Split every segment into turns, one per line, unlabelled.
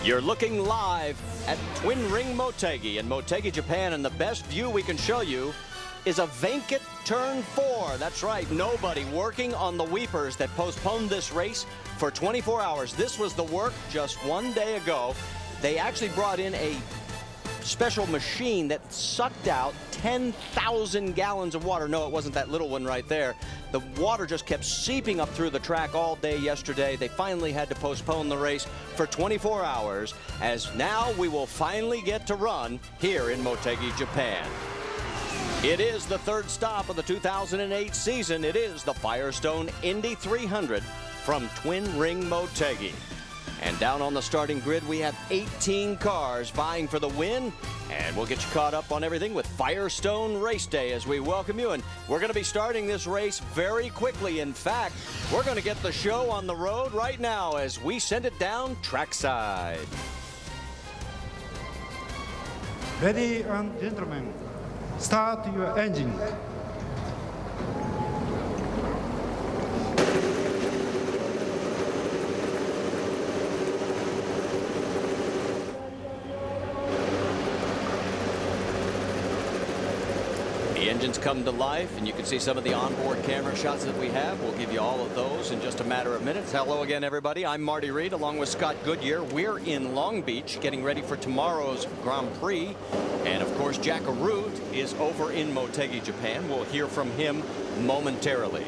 You're looking live at Twin Ring Motegi in Motegi, Japan, and the best view we can show you is a vacant turn 4. That's right, nobody working on the weepers that postponed this race for 24 hours. This was the work just one day ago. They actually brought in a special machine that sucked out 10,000 gallons of water. No, it wasn't that little one right there. The water just kept seeping up through the track all day yesterday. They finally had to postpone the race for 24 hours, as now we will finally get to run here in Motegi, Japan. It is the third stop of the 2008 season. It is the Firestone Indy 300 from Twin Ring Motegi. And down on the starting grid, we have 18 cars vying for the win. And we'll get you caught up on everything with Firestone Race Day as we welcome you. And we're going to be starting this race very quickly. In fact, we're going to get the show on the road right now as we send it down trackside.
Ladies and gentlemen, start your engine.
The engines come to life, and you can see some of the onboard camera shots that we have. We'll give you all of those in just a matter of minutes. Hello again, everybody. I'm Marty Reed, along with Scott Goodyear. We're in Long Beach, getting ready for tomorrow's Grand Prix. And, of course, Jack Arute is over in Motegi, Japan. We'll hear from him momentarily.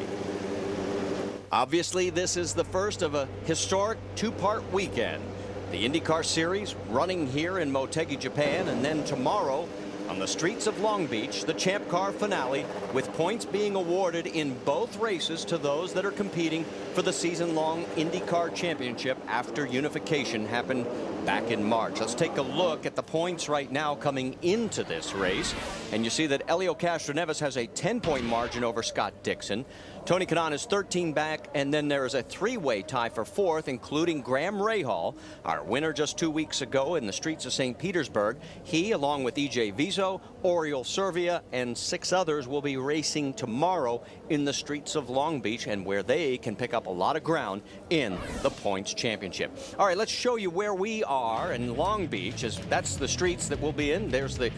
Obviously, this is the first of a historic two-part weekend. The IndyCar Series running here in Motegi, Japan, and then tomorrow, on the streets of Long Beach, the Champ Car finale, with points being awarded in both races to those that are competing for the season-long IndyCar Championship after unification happened back in March. Let's take a look at the points right now coming into this race. And you see that Helio Castroneves has a 10-point margin over Scott Dixon. Tony Kanaan is 13 back, and then there is a three-way tie for fourth, including Graham Rahal, our winner just 2 weeks ago in the streets of St. Petersburg. He, along with E.J. Viso, Oriol Servia, and 6 others, will be racing tomorrow in the streets of Long Beach, and where they can pick up a lot of ground in the points championship. All right, let's show you where we are in Long Beach, as that's the streets that we'll be in. There's the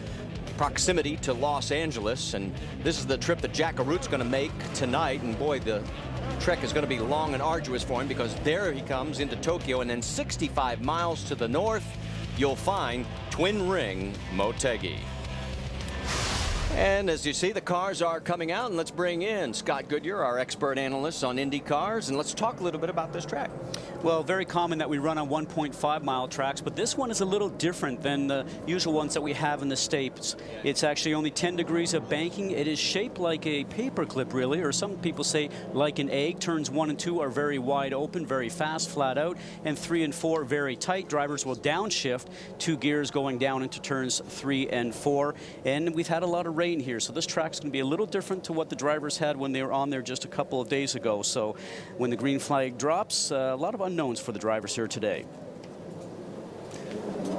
proximity to Los Angeles, and this is the trip that Jack Arute's going to make tonight. And boy, the trek is going to be long and arduous for him, because there he comes into Tokyo, and then 65 miles to the north you'll find Twin Ring Motegi. And as you see, the cars are coming out, and let's bring in Scott Goodyear, our expert analyst on Indy cars, and let's talk a little bit about this track.
Well, very common that we run on 1.5-mile tracks, but this one is a little different than the usual ones that we have in the States. It's actually only 10 degrees of banking. It is shaped like a paperclip, really, or some people say like an egg. Turns 1 and 2 are very wide open, very fast, flat out, and 3 and 4 very tight. Drivers will downshift 2 gears going down into turns 3 and 4, and we've had a lot of rain here, so this track's going to be a little different to what the drivers had when they were on there just a couple of days ago. So when the green flag drops, a lot of unknowns for the drivers here today.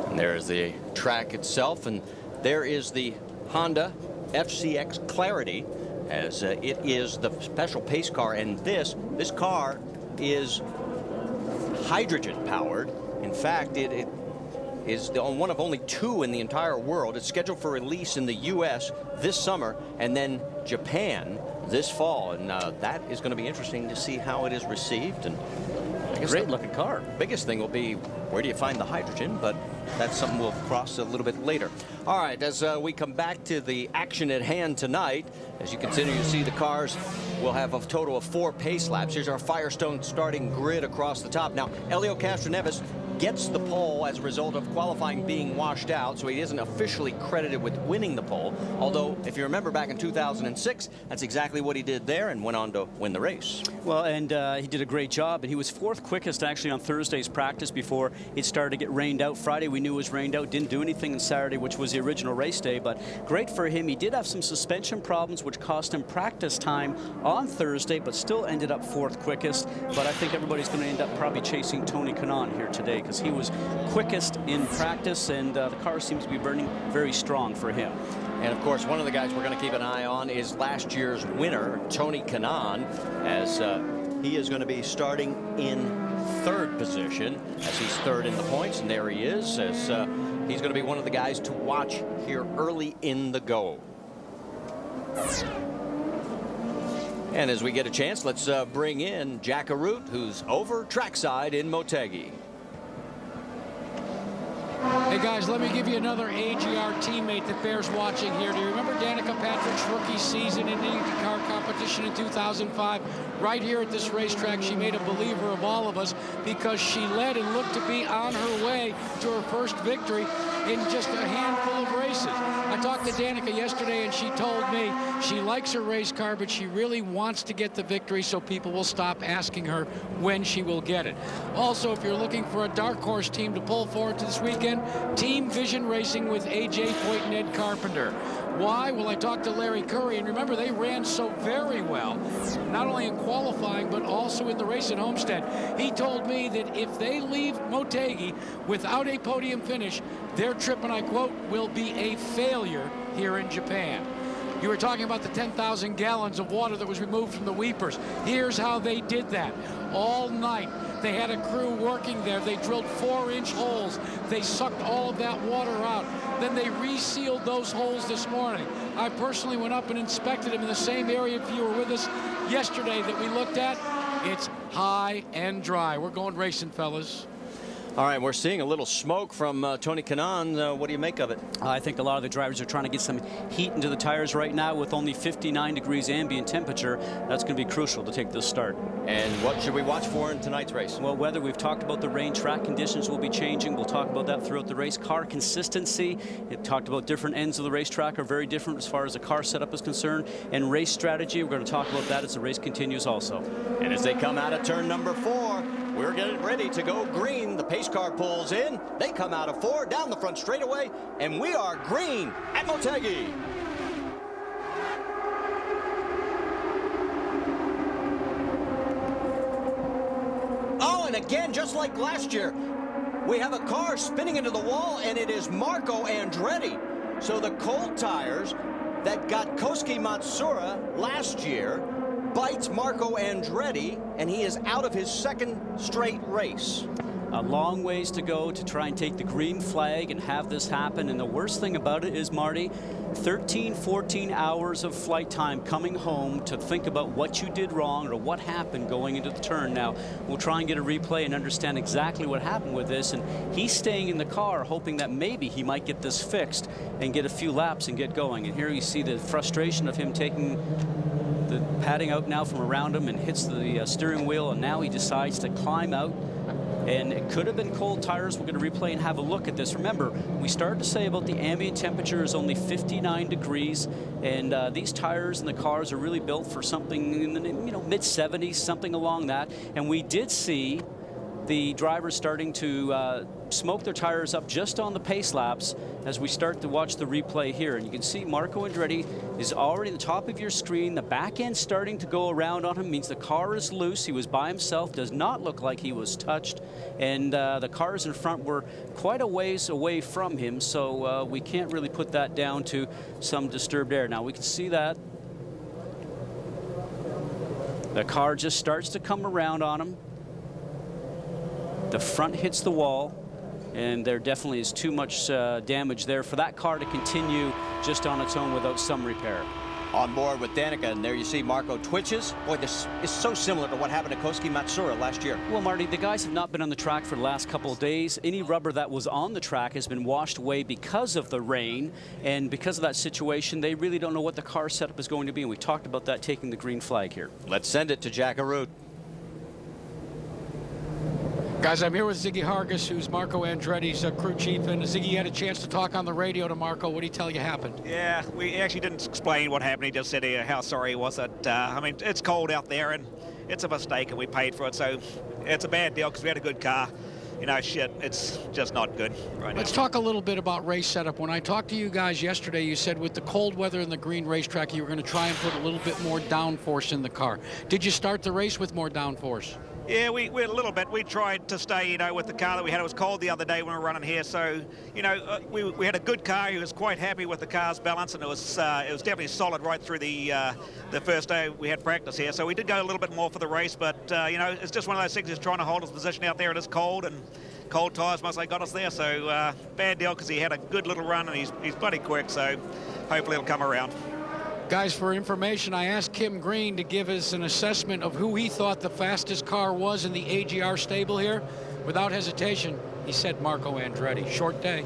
And there's the track itself, and there is the Honda FCX Clarity, as it is the special pace car, and this car is hydrogen powered. In fact, it is one of only 2 in the entire world. It's scheduled for release in the U.S. this summer, and then Japan this fall, and that is going to be interesting to see how it is received. And I guess
great looking car.
Biggest thing will be, where do you find the hydrogen? But that's something we'll cross a little bit later. All right, as we come back to the action at hand tonight, as you continue to see the cars, we'll have a total of 4 pace laps. Here's our Firestone starting grid across the top. Now, Helio Castroneves gets the pole as a result of qualifying being washed out, so he isn't officially credited with winning the pole. Although, if you remember back in 2006, that's exactly what he did there and went on to win the race.
Well, and he did a great job, and he was 4th quickest actually on Thursday's practice before it started to get rained out. Friday we knew it was rained out, didn't do anything on Saturday, which was the original race day, but great for him. He did have some suspension problems, which cost him practice time on Thursday, but still ended up 4th quickest. But I think everybody's going to end up probably chasing Tony Kanaan here today, because he was quickest in practice, and the car seems to be burning very strong for him.
And of course, one of the guys we're going to keep an eye on is last year's winner, Tony Kanaan, as he is going to be starting in third position as he's third in the points. And there he is, as he's going to be one of the guys to watch here early in the go. And as we get a chance, let's bring in Jack Arute, who's over trackside in Motegi.
Hey guys, let me give you another AGR teammate that bears watching here. Do you remember Danica Patrick's rookie season in the IndyCar competition in 2005? Right here at this racetrack, she made a believer of all of us because she led and looked to be on her way to her first victory in just a handful of races. I talked to Danica yesterday and she told me she likes her race car, but she really wants to get the victory so people will stop asking her when she will get it. Also, if you're looking for a dark horse team to pull forward to this weekend, Team Vision Racing with A.J. Foyt and Ed Carpenter. Why? Well, I talked to Larry Curry, and remember, they ran so very well, not only in qualifying, but also in the race at Homestead. He told me that if they leave Motegi without a podium finish, their trip, and I quote, will be a failure here in Japan. You were talking about the 10,000 gallons of water that was removed from the weepers. Here's how they did that. All night, they had a crew working there. They drilled 4-inch holes. They sucked all of that water out. Then they resealed those holes this morning. I personally went up and inspected them in the same area if you were with us yesterday that we looked at. It's high and dry. We're going racing, fellas.
All right, we're seeing a little smoke from Tony Kanaan. What do you make of it?
I think a lot of the drivers are trying to get some heat into the tires right now with only 59 degrees ambient temperature. That's going to be crucial to take this start.
And what should we watch for in tonight's race?
Well, weather, we've talked about the rain. Track conditions will be changing. We'll talk about that throughout the race. Car consistency. We've talked about different ends of the racetrack are very different as far as the car setup is concerned. And race strategy, we're going to talk about that as the race continues also.
And as they come out of turn number 4, we're getting ready to go green. The pace car pulls in. They come out of 4 down the front straightaway, and we are green at Motegi. Oh, and again, just like last year, we have a car spinning into the wall, and it is Marco Andretti. So the cold tires that got Koski Matsuura last year bites Marco Andretti, and he is out of his second straight race.
A long ways to go to try and take the green flag and have this happen. And the worst thing about it is, Marty, 13, 14 hours of flight time coming home to think about what you did wrong or what happened going into the turn. Now, we'll try and get a replay and understand exactly what happened with this. And he's staying in the car hoping that maybe he might get this fixed and get a few laps and get going. And here you see the frustration of him taking the padding out now from around him and hits the steering wheel. And now he decides to climb out. And it could have been cold tires. We're going to replay and have a look at this. Remember, we started to say about the ambient temperature is only 59 degrees, and these tires and the cars are really built for something in the mid-70s, something along that. And we did see the drivers starting to smoke their tires up just on the pace laps as we start to watch the replay here. And you can see Marco Andretti is already at the top of your screen. The back end starting to go around on him means the car is loose. He was by himself, does not look like he was touched. And the cars in front were quite a ways away from him, so we can't really put that down to some disturbed air. Now we can see that the car just starts to come around on him. The front hits the wall, and there definitely is too much damage there for that car to continue just on its own without some repair.
On board with Danica, and there you see Marco twitches. Boy, this is so similar to what happened to Koski Matsuura last year.
Well, Marty, the guys have not been on the track for the last couple of days. Any rubber that was on the track has been washed away because of the rain, and because of that situation, they really don't know what the car setup is going to be, and we talked about that taking the green flag here.
Let's send it to Jack Arute.
Guys, I'm here with Ziggy Hargis, who's Marco Andretti's crew chief. And Ziggy, you had a chance to talk on the radio to Marco. What did he tell you happened?
Yeah, we actually didn't explain what happened. He just said how sorry he was that, I mean, it's cold out there and it's a mistake and we paid for it. So it's a bad deal because we had a good car. You know, shit, it's just not good right now.
Let's talk a little bit about race setup. When I talked to you guys yesterday, you said with the cold weather and the green racetrack, you were going to try and put a little bit more downforce in the car. Did you start the race with more downforce?
Yeah, we a little bit. We tried to stay, you know, with the car that we had. It was cold the other day when we were running here, so you know, we had a good car. He was quite happy with the car's balance, and it was definitely solid right through the first day we had practice here. So we did go a little bit more for the race, but you know, it's just one of those things. He's trying to hold his position out there. It is cold, and cold tyres mostly got us there. So bad deal because he had a good little run, and he's bloody quick. So hopefully it'll come around.
Guys, for information, I asked Kim Green to give us an assessment of who he thought the fastest car was in the AGR stable here. Without hesitation, he said Marco Andretti. Short day.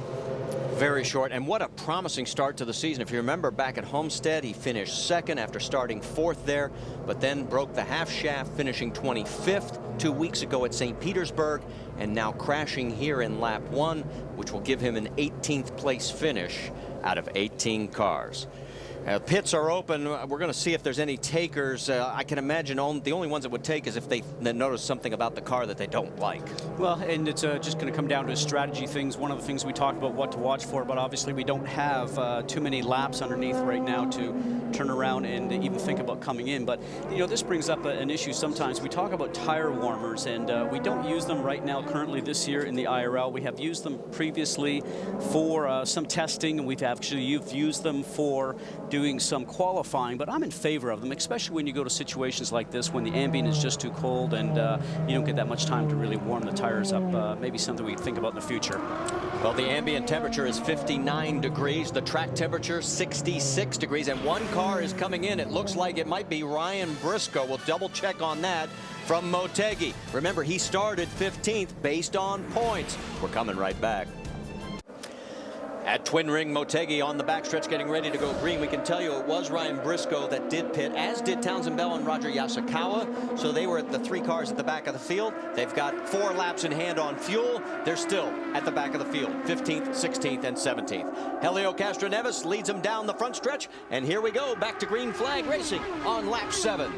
Very short, and what a promising start to the season. If you remember back at Homestead, he finished second after starting fourth there, but then broke the half shaft, finishing 25th 2 weeks ago at St. Petersburg, and now crashing here in lap 1, which will give him an 18th place finish out of 18 cars. Pits are open. We're going to see if there's any takers. I can imagine the only ones that would take is if they notice something about the car that they don't like.
Well, and it's just going to come down to strategy things. One of the things we talked about what to watch for, but obviously we don't have too many laps underneath right now to turn around and even think about coming in. But, you know, this brings up an issue sometimes. We talk about tire warmers, and we don't use them right now currently this year in the IRL. We have used them previously for some testing, and we've actually used them for doing some qualifying, but I'm in favor of them, especially when you go to situations like this when the ambient is just too cold and you don't get that much time to really warm the tires up. Maybe something we can think about in the future.
Well, the ambient temperature is 59 degrees, the track temperature 66 degrees, and one car is coming in. It looks like it might be Ryan Briscoe. We'll double check on that from Motegi. Remember, he started 15th based on points. We're coming right back. At Twin Ring Motegi on the backstretch getting ready to go green, we can tell you it was Ryan Briscoe that did pit, as did Townsend Bell and Roger Yasukawa. So they were at the 3 cars at the back of the field. They've got 4 laps in hand on fuel. They're still at the back of the field, 15th, 16th, and 17th. Helio Castroneves leads them down the front stretch. And here we go, back to green flag racing on lap 7.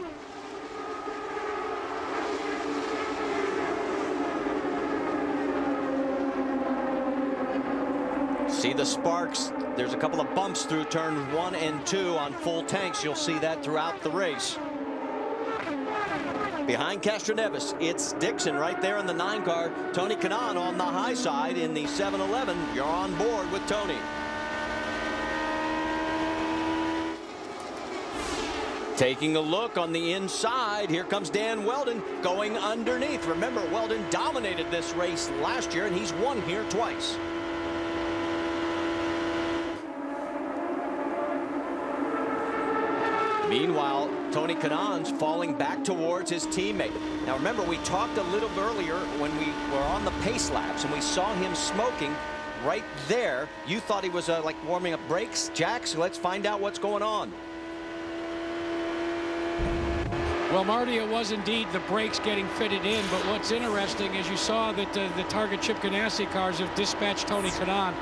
See the sparks. There's a couple of bumps through turns 1 and 2 on full tanks. You'll see that throughout the race. Behind Castroneves, it's Dixon right there in the 9 car. Tony Kanaan on the high side in the 7-11. You're on board with Tony. Taking a look on the inside, here comes Dan Weldon going underneath. Remember, Weldon dominated this race last year, and he's won here twice. Meanwhile, Tony Kanaan's falling back towards his teammate. Now remember, we talked a little earlier when we were on the pace laps and we saw him smoking right there. You thought he was like warming up brakes, Jack, so let's find out what's going on.
Well, Marty, it was indeed the brakes getting fitted in, but what's interesting is you saw that the Target Chip Ganassi cars have dispatched Tony Kanaan.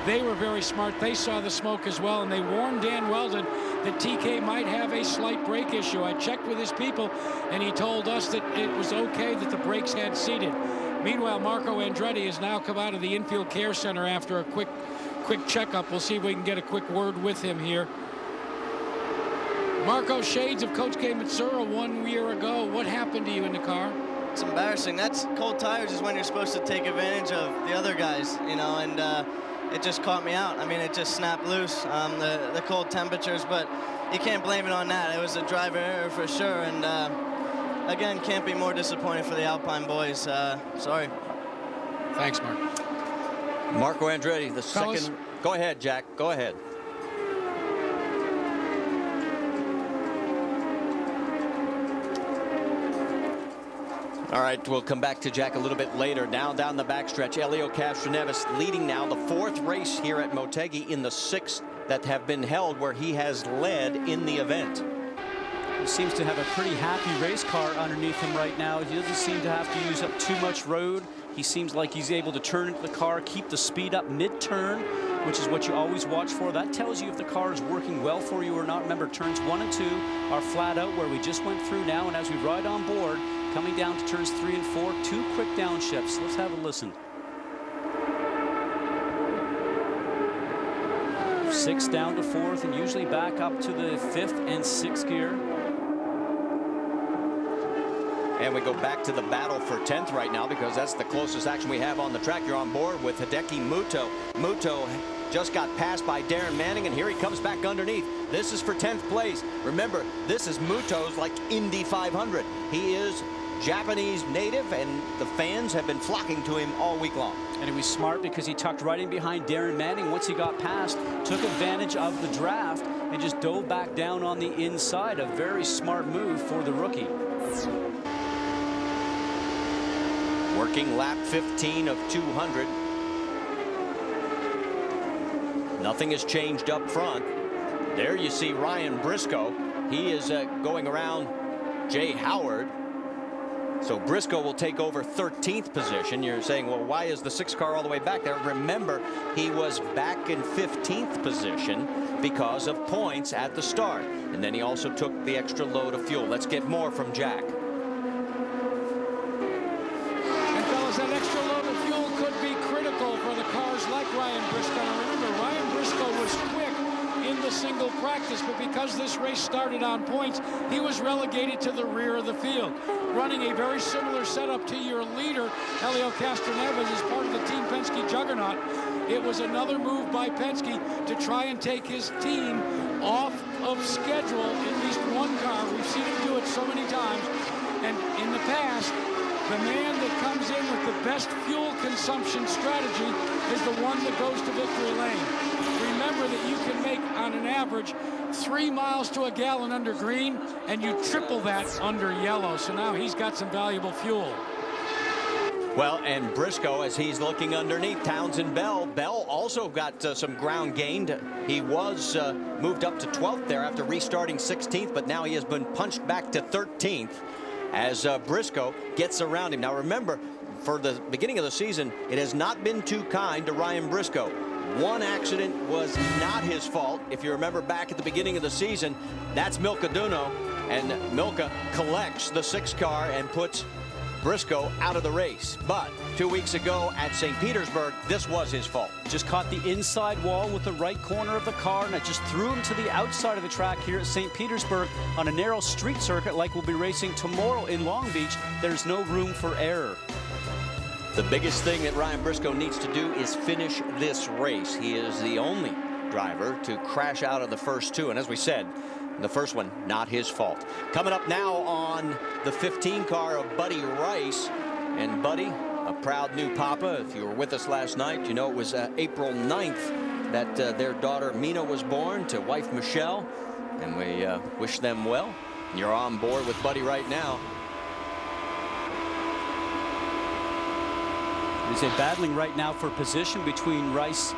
They were very smart. They saw the smoke as well, and they warned Dan Weldon that TK might have a slight brake issue. I checked with his people, and he told us that it was okay that the brakes had seated. Meanwhile, Marco Andretti has now come out of the infield care center after a quick checkup. We'll see if we can get a quick word with him here. Marco, shades of Coach K. Matsura 1 year ago. What happened to you in the car?
It's embarrassing. That's cold tires is when you're supposed to take advantage of the other guys, you know, and it just caught me out. I mean, it just snapped loose, the cold temperatures, but you can't blame it on that. It was a driver error for sure, and again, can't be more disappointed for the Alpine boys. Sorry.
Thanks, Mark.
Marco Andretti, the
Fellas.
second. Go ahead, Jack. Go ahead. All right, we'll come back to Jack a little bit later. Now down the backstretch, Helio Castroneves leading now the 4th race here at Motegi in the 6 that have been held where he has led in the event.
He seems to have a pretty happy race car underneath him right now. He doesn't seem to have to use up too much road. He seems like he's able to turn into the car, keep the speed up mid-turn, which is what you always watch for. That tells you if the car is working well for you or not. Remember, turns 1 and 2 are flat out where we just went through now, and as we ride on board, coming down to turns 3 and 4, 2 quick downshifts. Let's have a listen. 6 down to 4th, and usually back up to the 5th and 6th gear.
And we go back to the battle for 10th right now because that's the closest action we have on the track. You're on board with Hideki Muto. Muto just got passed by Darren Manning, and here he comes back underneath. This is for 10th place. Remember, this is Muto's like Indy 500. He is Japanese native, and the fans have been flocking to him all week long.
And he was smart because he tucked right in behind Darren Manning. Once he got past, took advantage of the draft and just dove back down on the inside. A very smart move for the rookie.
Working lap 15 of 200. Nothing has changed up front. There you see Ryan Briscoe. He is going around Jay Howard. So Briscoe will take over 13th position. You're saying, well, why is the 6 car all the way back there? Remember, he was back in 15th position because of points at the start. And then he also took the extra load of fuel. Let's get more from Jack.
And fellas, that extra load of fuel could be critical for the cars like Ryan Briscoe. Now remember, Ryan Briscoe was quick in the single practice, but because this race started on points, he was relegated to the rear of the field, running a very similar setup to your leader, Helio Castroneves, as part of the Team Penske juggernaut. It was another move by Penske to try and take his team off of schedule, at least one car. We've seen him do it so many times, and in the past, the man that comes in with the best fuel consumption strategy is the one that goes to victory lane. Remember that you can make, on an average, 3 miles to a gallon under green, and you triple that under yellow. So now he's got some valuable fuel.
Well, and Briscoe, as he's looking underneath Townsend Bell, Bell also got some ground gained. He was moved up to 12th there after restarting 16th, but now he has been punched back to 13th as Briscoe gets around him. Now remember, for the beginning of the season, it has not been too kind to Ryan Briscoe. One accident was not his fault. If you remember back at the beginning of the season, that's Milka Duno, and Milka collects the 6 car and puts Briscoe out of the race. But 2 weeks ago at St. Petersburg, this was his fault.
Just caught the inside wall with the right corner of the car, and I just threw him to the outside of the track here at St. Petersburg on a narrow street circuit like we'll be racing tomorrow in Long Beach. There's no room for error.
The biggest thing that Ryan Briscoe needs to do is finish this race. He is the only driver to crash out of the first 2, and as we said, the first one not his fault. Coming up now on the 15 car of Buddy Rice, and Buddy, a proud new papa. If you were with us last night, you know it was April 9th that their daughter Mina was born to wife Michelle, and we wish them well. You're on board with Buddy right now.
They're battling right now for position between Rice,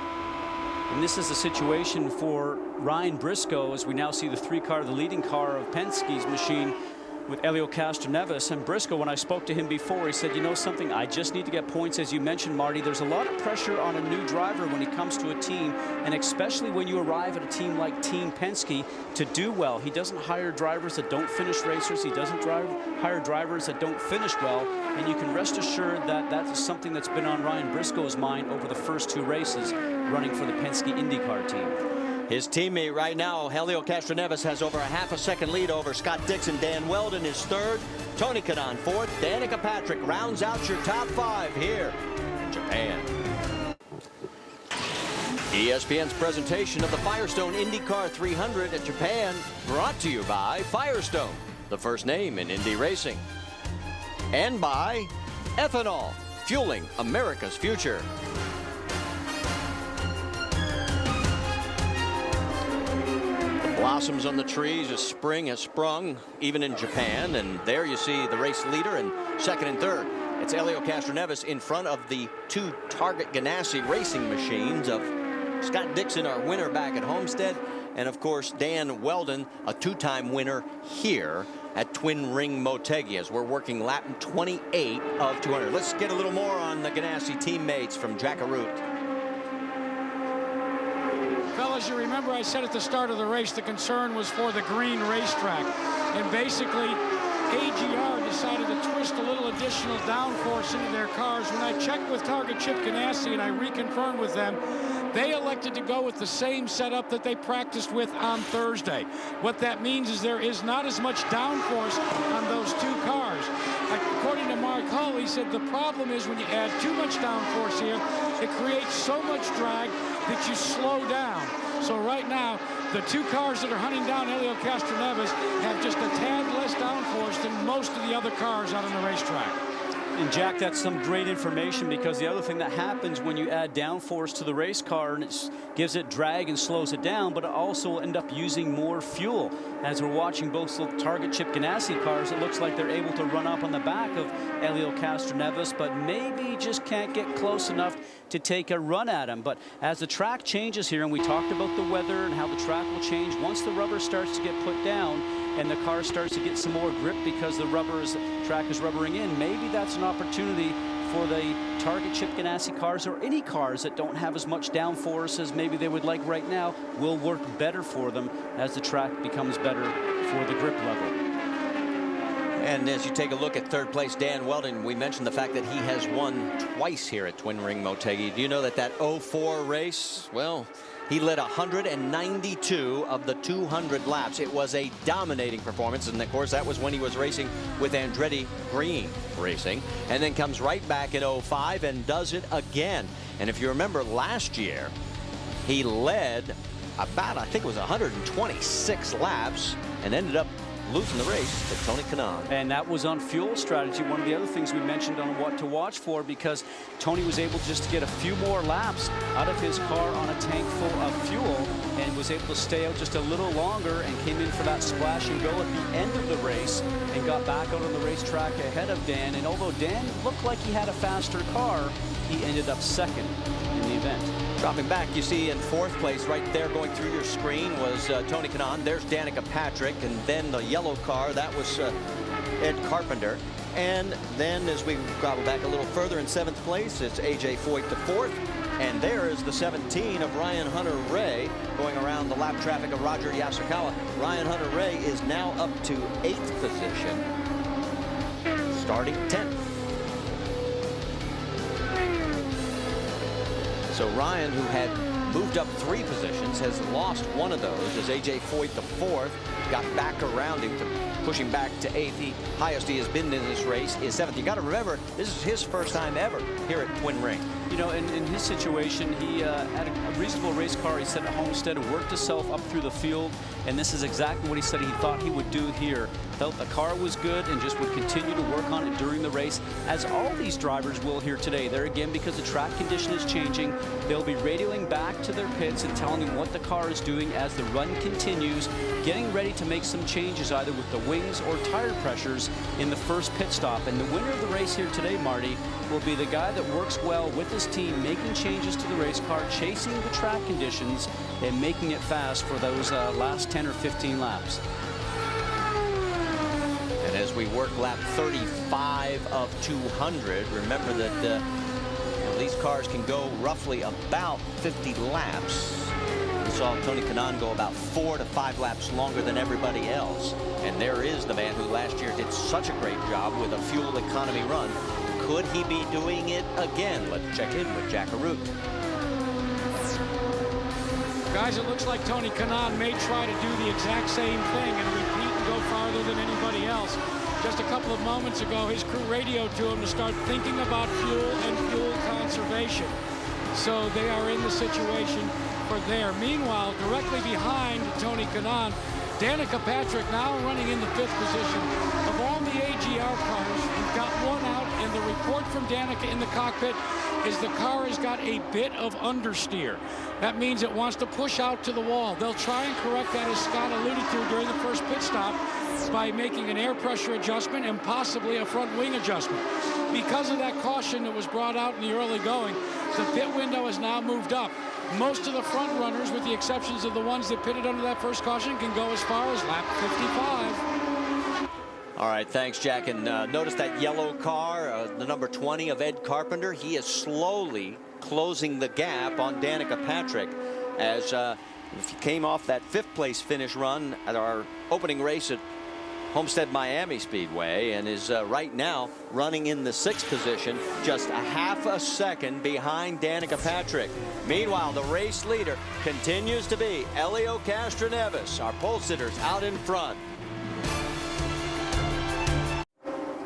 and this is a situation for Ryan Briscoe as we now see the 3 car, the leading car of Penske's machine with Helio Castroneves. And Briscoe, when I spoke to him before, he said, you know something, I just need to get points. As you mentioned, Marty, there's a lot of pressure on a new driver when he comes to a team, and especially when you arrive at a team like Team Penske, to do well. He doesn't hire drivers that don't finish racers. He doesn't hire drivers that don't finish well, and you can rest assured that that is something that's been on Ryan Briscoe's mind over the first 2 races running for the Penske IndyCar team.
His teammate right now, Helio Castroneves, has over a half a second lead over Scott Dixon. Dan Weldon is 3rd. Tony Kanaan 4th. Danica Patrick rounds out your top 5 here in Japan. ESPN's presentation of the Firestone IndyCar 300 at Japan, brought to you by Firestone, the first name in Indy racing, and by ethanol, fueling America's future. Blossoms on the trees as spring has sprung even in Japan, and there you see the race leader and 2nd and 3rd. It's Helio Castroneves in front of the 2 Target Ganassi racing machines of Scott Dixon, our winner back at Homestead, and of course Dan Weldon, a 2-time winner here at Twin Ring Motegi, as we're working lap 28 of 200. Let's get a little more on the Ganassi teammates from Jack Arute.
Fellas, you remember I said at the start of the race the concern was for the green racetrack. And basically, AGR decided to twist a little additional downforce into their cars. When I checked with Target Chip Ganassi and I reconfirmed with them, they elected to go with the same setup that they practiced with on Thursday. What that means is there is not as much downforce on those two cars. According to Mark Hull, he said the problem is when you add too much downforce here, it creates so much drag that you slow down. So right now, the two cars that are hunting down Helio Castroneves have just a tad less downforce than most of the other cars out on the racetrack.
And Jack, that's some great information, because the other thing that happens when you add downforce to the race car, and it gives it drag and slows it down, but it also end up using more fuel. As we're watching both the Target Chip Ganassi cars, it looks like they're able to run up on the back of Helio Castroneves, but maybe just can't get close enough to take a run at him. But as the track changes here, and we talked about the weather and how the track will change once the rubber starts to get put down and the car starts to get some more grip because the track is rubbering in, maybe that's an opportunity for the Target Chip Ganassi cars, or any cars that don't have as much downforce as maybe they would like right now, will work better for them as the track becomes better for the grip level.
And as you take a look at third place, Dan Weldon, we mentioned the fact that he has won twice here at Twin Ring Motegi. Do you know that 04 race, well, he led 192 of the 200 laps. It was a dominating performance, and of course that was when he was racing with Andretti Green Racing, and then comes right back in 05 and does it again. And if you remember last year, he led about, I think it was 126 laps and ended up losing the race to Tony Kanaan.
And that was on fuel strategy. One of the other things we mentioned on what to watch for, because Tony was able just to get a few more laps out of his car on a tank full of fuel, and was able to stay out just a little longer and came in for that splash and go at the end of the race and got back out on the racetrack ahead of Dan. And although Dan looked like he had a faster car, he ended up second in the event.
Dropping back, you see in fourth place right there going through your screen was Tony Kanaan. There's Danica Patrick, and then the yellow car, that was Ed Carpenter. And then as we travel back a little further in seventh place, it's AJ Foyt to fourth. And there is the 17 of Ryan Hunter-Reay going around the lap traffic of Roger Yasukawa. Ryan Hunter-Reay is now up to 8th position, starting 10th. So Ryan, who had moved up 3 positions, has lost one of those as AJ Foyt, the 4th, got back around him to push him back to 8th. The highest he has been in this race is 7th. You got to remember, this is his first time ever here at Twin Ring.
You know, in his situation, he had a reasonable race car. He set at Homestead and worked himself up through the field, and this is exactly what he said he thought he would do here. Felt the car was good and just would continue to work on it during the race, as all these drivers will here today. There again, because the track condition is changing, they'll be radioing back to their pits and telling them what the car is doing as the run continues, getting ready to make some changes either with the wings or tire pressures in the first pit stop. And the winner of the race here today, Marty, will be the guy that works well with his team, making changes to the race car, chasing the track conditions, and making it fast for those last 10 or 15 laps.
And as we work lap 35 of 200, remember that these cars can go roughly about 50 laps. We saw Tony Kanaan go about 4 to 5 laps longer than everybody else. And there is the man who last year did such a great job with a fuel economy run. Could he be doing it again? Let's check in with Jack Arute.
Guys, it looks like Tony Kanaan may try to do the exact same thing and repeat and go farther than anybody else. Just a couple of moments ago, his crew radioed to him to start thinking about fuel and fuel conservation. So they are in the situation for there. Meanwhile, directly behind Tony Kanaan, Danica Patrick now running in the 5th position. Of all the AGR cars, we've got one out, and the report from Danica in the cockpit is the car has got a bit of understeer. That means it wants to push out to the wall. They'll try and correct that, as Scott alluded to during the first pit stop, by making an air pressure adjustment and possibly a front wing adjustment. Because of that caution that was brought out in the early going, the pit window has now moved up. Most of the front runners, with the exceptions of the ones that pitted under that first caution, can go as far as lap 55.
All right, thanks, Jack. And notice that yellow car, the number 20 of Ed Carpenter. He is slowly closing the gap on Danica Patrick, as if he came off that 5th place finish run at our opening race at Homestead Miami Speedway and is right now running in the 6th position, just a half a second behind Danica Patrick. Meanwhile, the race leader continues to be Elio Castroneves. Our pole sitters out in front.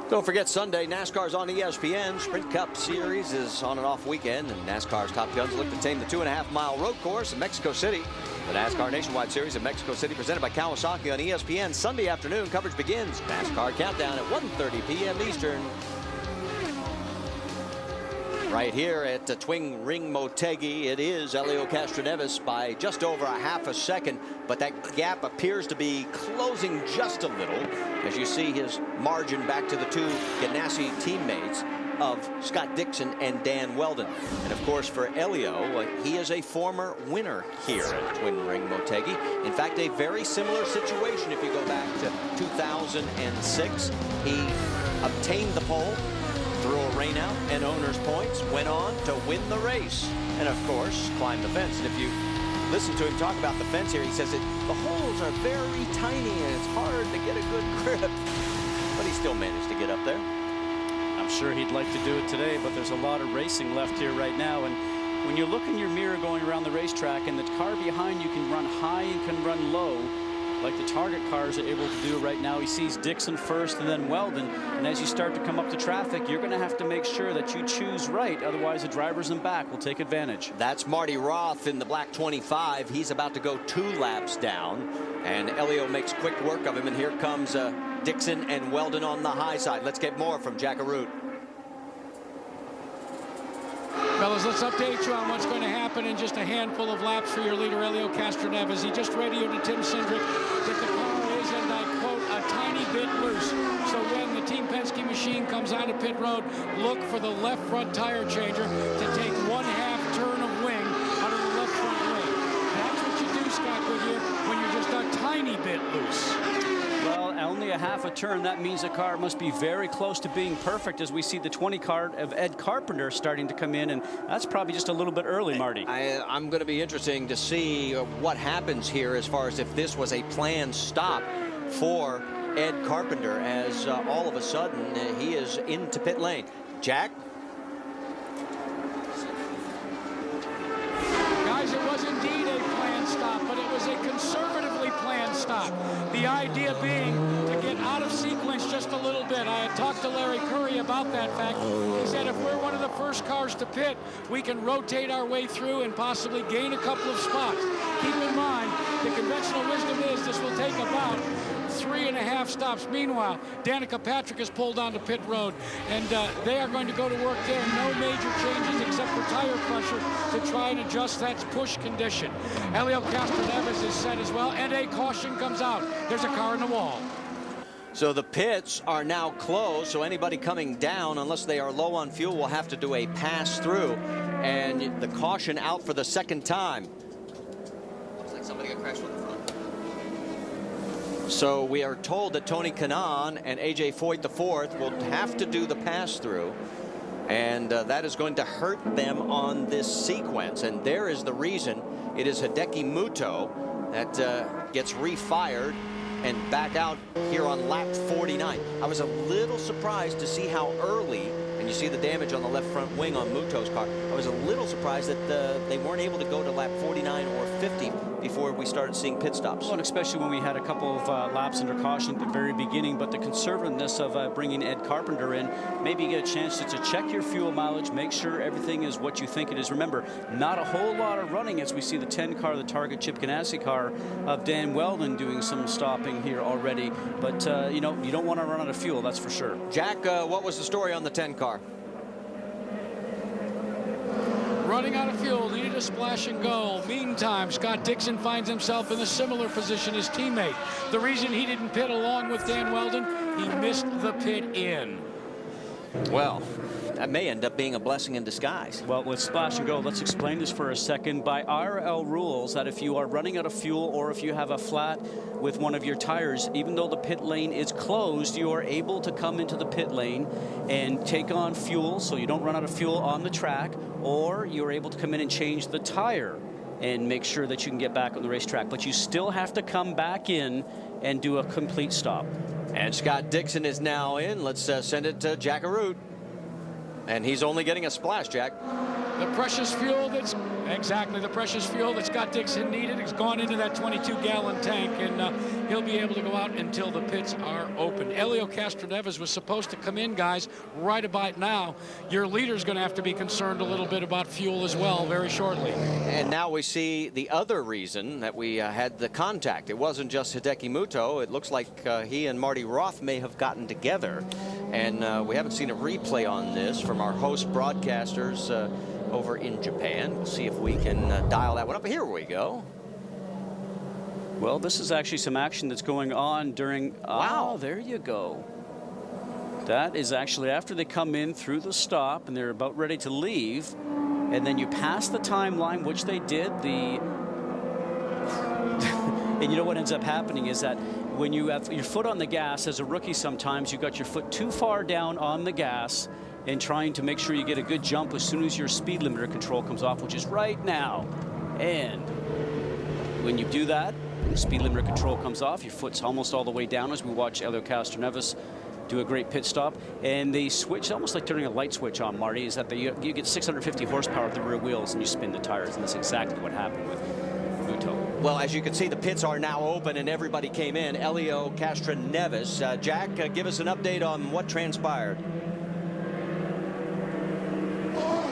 Don't forget, Sunday, NASCAR's on ESPN. Sprint Cup Series is on and off weekend, and NASCAR's top guns look to tame the 2.5-mile road course in Mexico City. The NASCAR Nationwide Series in Mexico City, presented by Kawasaki on ESPN. Sunday afternoon coverage begins. NASCAR Countdown at 1:30 p.m. Eastern. Right here at Twin Ring Motegi, it is Elio Castroneves by just over a half a second, but that gap appears to be closing just a little as you see his margin back to the two Ganassi teammates of Scott Dixon and Dan Weldon. And of course, for Elio, he is a former winner here at Twin Ring Motegi. In fact, a very similar situation if you go back to 2006. He obtained the pole through a rainout and owner's points, went on to win the race, and of course climbed the fence. And if you listen to him talk about the fence here, he says that the holes are very tiny and it's hard to get a good grip, but he still managed to get up there.
I'm sure he'd like to do it today, but there's a lot of racing left here right now. And when you look in your mirror going around the racetrack and the car behind you can run high and can run low, like the target cars are able to do right now. He sees Dixon first and then Weldon. And as you start to come up to traffic, you're going to have to make sure that you choose right. Otherwise, the drivers in back will take advantage.
That's Marty Roth in the black 25. He's about to go 2 laps down. And Elio makes quick work of him. And here comes Dixon and Weldon on the high side. Let's get more from Jack Arute.
Fellas, let's update you on what's going to happen in just a handful of laps for your leader, Elio Castroneves. He just radioed to Tim Cindric that the car is, and I quote, a tiny bit loose. So when the Team Penske machine comes onto pit road, look for the left front tire changer to take 1/2 turn of wing out of the left front wing. That's what you do, Scott Goodyear, when you're just a tiny bit loose.
Well, only a half a turn. That means the car must be very close to being perfect as we see the 20 car of Ed Carpenter starting to come in, and that's probably just a little bit early, Marty.
I'm going to be interesting to see what happens here as far as if this was a planned stop for Ed Carpenter, as all of a sudden he is into pit lane. Jack?
Guys, it was indeed a planned stop, but it was a conservatively planned stop. The idea being to get out of sequence just a little bit. I had talked to Larry Curry about that fact. He said if we're one of the first cars to pit, we can rotate our way through and possibly gain a couple of spots. Keep in mind, the conventional wisdom is this will take about 3.5 stops. Meanwhile, Danica Patrick is pulled onto pit road, and they are going to go to work there. No major changes except for tire pressure to try and adjust that push condition. Elio Castroneves is set as well, and a caution comes out. There's a car in the wall.
So the pits are now closed, so anybody coming down, unless they are low on fuel, will have to do a pass through, and the caution out for the second time. Looks like somebody got crashed with the front. So we are told that Tony Kanaan and AJ Foyt IV will have to do the pass through, and that is going to hurt them on this sequence. And there is the reason. It is Hideki Muto that gets refired and back out here on lap 49. I was a little surprised to see how early, and you see the damage on the left front wing on Muto's car. I was a little surprised that they weren't able to go to lap 49 or 50 before we started seeing pit stops.
Well, and especially when we had a couple of laps under caution at the very beginning, but the conservativeness of bringing Ed Carpenter in, maybe you get a chance to check your fuel mileage, make sure everything is what you think it is. Remember, not a whole lot of running as we see the 10 car, the Target Chip Ganassi car of Dan Weldon doing some stopping here already, but you know, you don't want to run out of fuel, that's for sure.
Jack, what was the story on the 10 car?
Running out of fuel, needed a splash and go. Meantime, Scott Dixon finds himself in a similar position as teammate. The reason he didn't pit along with Dan Weldon, he missed the pit in.
Well, that may end up being a blessing in disguise.
Well, with splash and go, let's explain this for a second. By IRL rules, that if you are running out of fuel or if you have a flat with one of your tires, even though the pit lane is closed, you are able to come into the pit lane and take on fuel so you don't run out of fuel on the track, or you're able to come in and change the tire and make sure that you can get back on the racetrack. But you still have to come back in and do a complete stop.
And Scott Dixon is now in. Let's send it to Jack Arute. And he's only getting a splash, Jack.
The precious fuel that's the precious fuel that Scott Dixon needed has gone into that 22-gallon tank, and he'll be able to go out until the pits are open. Helio Castroneves was supposed to come in, guys, right about now. Your leader's going to have to be concerned a little bit about fuel as well very shortly.
And now we see the other reason that we had the contact. It wasn't just Hideki Muto. It looks like he and Marty Roth may have gotten together, and we haven't seen a replay on this from our host broadcasters over in Japan. We'll see if we can dial that one up. Here we go.
Well, this is actually some action that's going on during.
Wow.
Oh, there you go. That is actually after they come in through the stop and they're about ready to leave, and then you pass the timeline, which they did. And you know what ends up happening is that when you have your foot on the gas as a rookie, sometimes you got your foot too far down on the gas and trying to make sure you get a good jump as soon as your speed limiter control comes off, which is right now. And when you do that, the speed limiter control comes off, your foot's almost all the way down as we watch Helio Castroneves do a great pit stop. And they switch, almost like turning a light switch on, Marty, is that you get 650 horsepower at the rear wheels and you spin the tires. And that's exactly what happened with Muto.
Well, as you can see, the pits are now open and everybody came in. Helio Castroneves. Jack, give us an update on what transpired.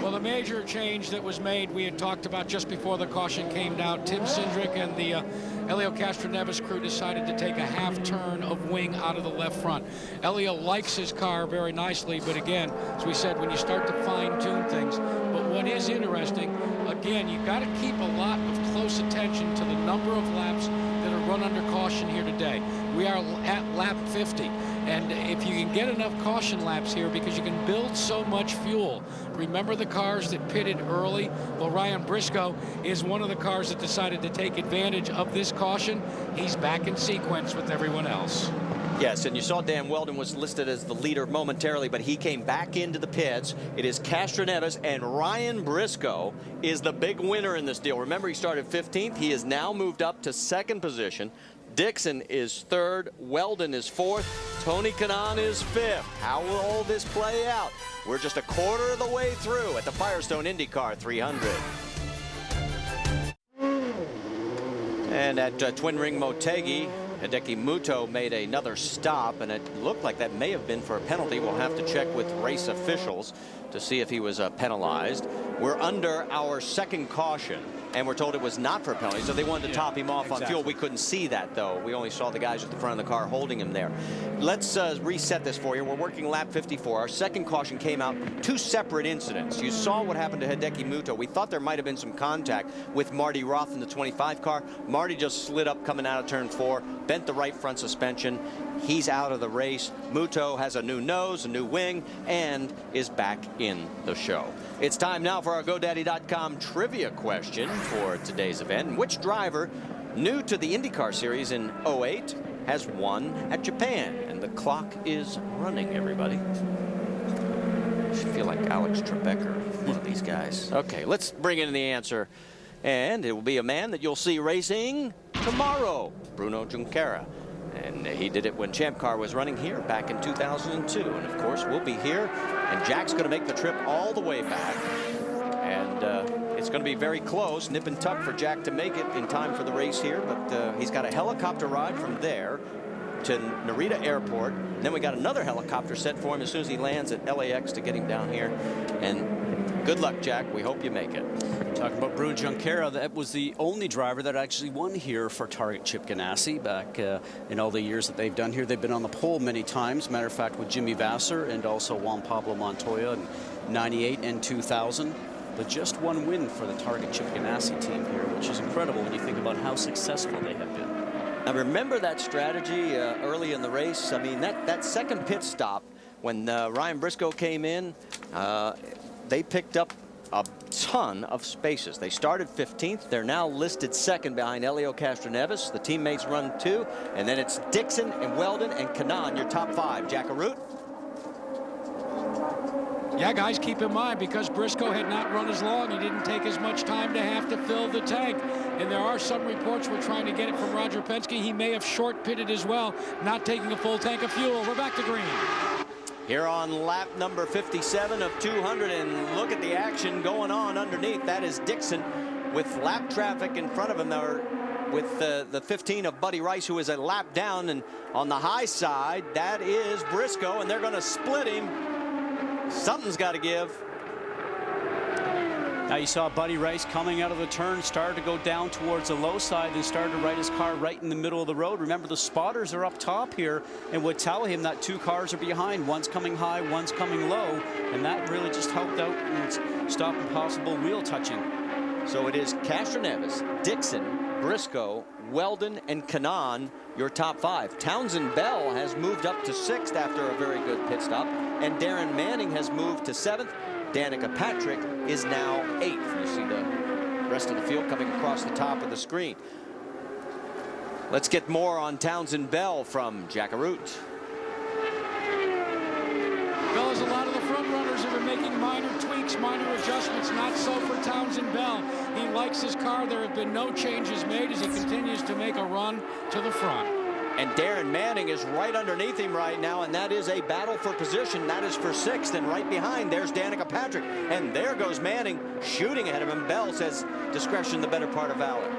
Well, the major change that was made, we had talked about just before the caution came down. Tim Cindric and the Helio Castroneves crew decided to take a half turn of wing out of the left front. Helio likes his car very nicely, but again, as we said, when you start to fine-tune things. But what is interesting, again, you've got to keep a lot of close attention to the number of laps that are run under caution here today. We are at lap 50. And if you can get enough caution laps here, because you can build so much fuel. Remember the cars that pitted early? Well, Ryan Briscoe is one of the cars that decided to take advantage of this caution. He's back in sequence with everyone else.
Yes, and you saw Dan Weldon was listed as the leader momentarily, but he came back into the pits. It is Castroneves, and Ryan Briscoe is the big winner in this deal. Remember, he started 15th. He has now moved up to second position. Dixon is third, Weldon is fourth, Tony Kanaan is fifth. How will all this play out? We're just a quarter of the way through at the Firestone IndyCar 300. And at Twin Ring Motegi, Hideki Muto made another stop, and it looked like that may have been for a penalty. We'll have to check with race officials to see if he was penalized. We're under our second caution, and we're told it was not for a penalty, so they wanted to top him off on fuel. We couldn't see that, though. We only saw the guys at the front of the car holding him there. Let's reset this for you. We're working lap 54. Our second caution came out, two separate incidents. You saw what happened to Hideki Muto. We thought there might have been some contact with Marty Roth in the 25 car. Marty just slid up coming out of turn 4, bent the right front suspension. He's out of the race. Muto has a new nose, a new wing, and is back in the show. It's time now for our GoDaddy.com trivia question for today's event. Which driver new to the IndyCar Series in 08 has won at Japan? And the clock is running, everybody. I should feel like Alex Trebek, one of these guys. Okay, let's bring in the answer. And it will be a man that you'll see racing tomorrow, Bruno Junqueira. And he did it when Champ Car was running here back in 2002. And of course, we'll be here. And Jack's going to make the trip all the way back. And it's going to be very close, nip and tuck for Jack to make it in time for the race here. But he's got a helicopter ride from there to Narita Airport. And then we got another helicopter set for him as soon as he lands at LAX to get him down here. And good luck, Jack. We hope you make it.
Talking about Bruno Junqueira, that was the only driver that actually won here for Target Chip Ganassi back in all the years that they've done here. They've been on the pole many times. Matter of fact, with Jimmy Vasser and also Juan Pablo Montoya in '98 and 2000. But just one win for the Target Chip Ganassi team here, which is incredible when you think about how successful they have been.
Now remember that strategy early in the race. I mean, that second pit stop when Ryan Briscoe came in, they picked up a ton of spaces. They started 15th. They're now listed second behind Helio Castroneves. The teammates run 2, and then it's Dixon and Weldon and Kanaan, your top 5. Jack Arute?
Yeah, guys, keep in mind, because Briscoe had not run as long, he didn't take as much time to have to fill the tank. And there are some reports, we're trying to get it from Roger Penske, he may have short pitted as well, not taking a full tank of fuel. We're back to green.
Here on lap number 57 of 200, and look at the action going on underneath. That is Dixon with lap traffic in front of him there, with the 15 of Buddy Rice, who is a lap down, and on the high side, that is Briscoe, and they're going to split him. Something's got to give.
Now you saw Buddy Rice coming out of the turn, started to go down towards the low side, and started to ride his car right in the middle of the road. Remember, the spotters are up top here and would tell him that 2 cars are behind. One's coming high, one's coming low, and that really just helped out and stopped possible wheel touching.
So it is Castroneves, Dixon, Briscoe, Weldon, and Kanaan, your top 5. Townsend Bell has moved up to 6th after a very good pit stop, and Darren Manning has moved to 7th. Danica Patrick is now 8th. You see the rest of the field coming across the top of the screen. Let's get more on Townsend Bell from Jack Arute.
Fellas, a lot of the front runners have been making minor tweaks, minor adjustments. Not so for Townsend Bell. He likes his car. There have been no changes made as he continues to make a run to the front.
And Darren Manning is right underneath him right now, and that is a battle for position. That is for 6th, and right behind there's Danica Patrick. And there goes Manning shooting ahead of him. Bell says discretion the better part of valor.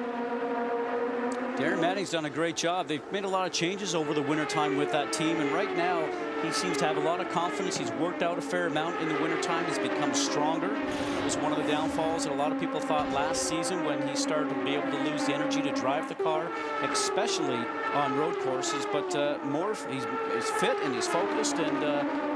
Darren Manning's done a great job. They've made a lot of changes over the wintertime with that team, and right now he seems to have a lot of confidence. He's worked out a fair amount in the wintertime. He's become stronger. It was one of the downfalls that a lot of people thought last season when he started to be able to lose the energy to drive the car, especially on road courses. But he's fit and he's focused, and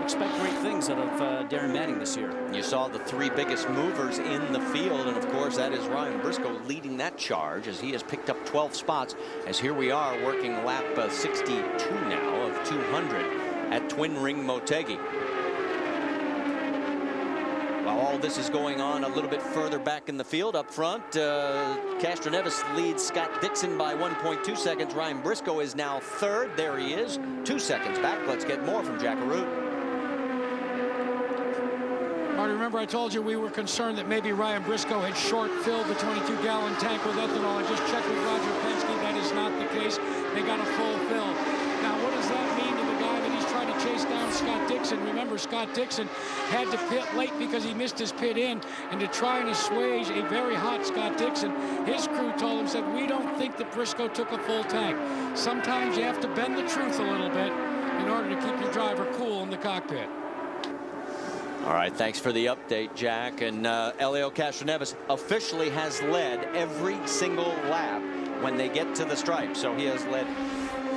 expect great things out of Darren Manning this year.
You saw the 3 biggest movers in the field, and of course that is Ryan Briscoe leading that charge as he has picked up 12 spots, as here we are working lap 62 now of 200 at Twin Ring Motegi. While all this is going on a little bit further back in the field up front, Castroneves leads Scott Dixon by 1.2 seconds. Ryan Briscoe is now 3rd. There he is, 2 seconds back. Let's get more from Jack Arute.
Marty, remember I told you we were concerned that maybe Ryan Briscoe had short-filled the 22-gallon tank with ethanol. I just checked with Roger Penske. That is not the case. They got a full fill. Now, what does that mean to the guy that he's trying to chase down, Scott Dixon? Remember, Scott Dixon had to pit late because he missed his pit in, and to try and assuage a very hot Scott Dixon, his crew told him, said, we don't think that Briscoe took a full tank. Sometimes you have to bend the truth a little bit in order to keep your driver cool in the cockpit.
All right, thanks for the update, Jack. And Helio Castroneves officially has led every single lap when they get to the stripe. So he has led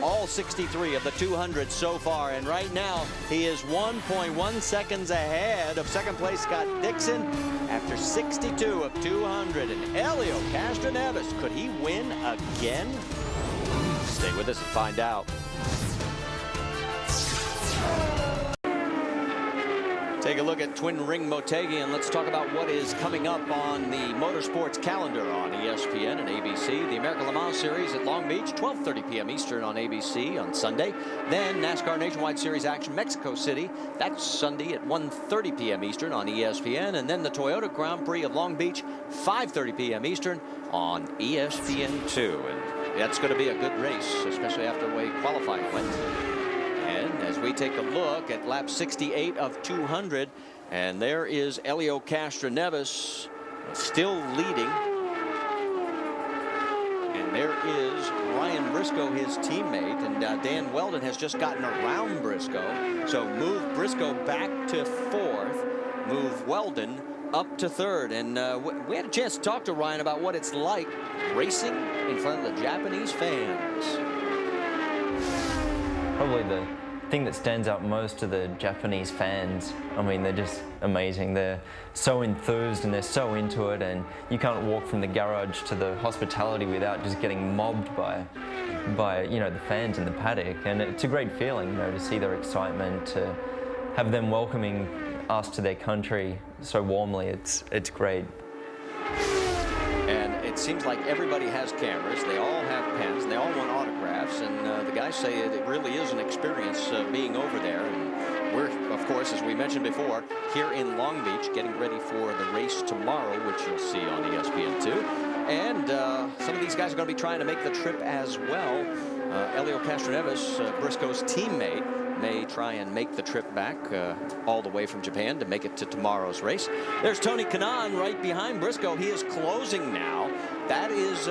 all 63 of the 200 so far, and right now he is 1.1 seconds ahead of second place Scott Dixon after 62 of 200. And Helio Castroneves, could he win again? Stay with us and find out. Take a look at Twin Ring Motegi, and let's talk about what is coming up on the motorsports calendar on ESPN and ABC. The American Le Mans Series at Long Beach, 12:30 p.m. Eastern on ABC on Sunday. Then NASCAR Nationwide Series action, Mexico City. That's Sunday at 1:30 p.m. Eastern on ESPN. And then the Toyota Grand Prix of Long Beach, 5:30 p.m. Eastern on ESPN2. And that's going to be a good race, especially after the way qualifying went. And as we take a look at lap 68 of 200, and there is Helio Castroneves still leading. And there is Ryan Briscoe, his teammate, and Dan Weldon has just gotten around Briscoe. So move Briscoe back to 4th, move Weldon up to 3rd. And we had a chance to talk to Ryan about what it's like racing in front of the Japanese fans.
Probably the thing that stands out most to the Japanese fans, I mean, they're just amazing. They're so enthused and they're so into it, and you can't walk from the garage to the hospitality without just getting mobbed by you know, the fans in the paddock. And it's a great feeling, you know, to see their excitement, to have them welcoming us to their country so warmly. It's great.
And it seems like everybody has cameras, they all have pens, they all want autographs, and the guys say it really is an experience being over there. And we're, of of course, as we mentioned before, here in Long Beach, getting ready for the race tomorrow, which you'll see on ESPN2. And some of these guys are going to be trying to make the trip as well. Elio Castroneves, Briscoe's teammate, may try and make the trip back all the way from Japan to make it to tomorrow's race. There's Tony Kanaan right behind Briscoe. He is closing now. That is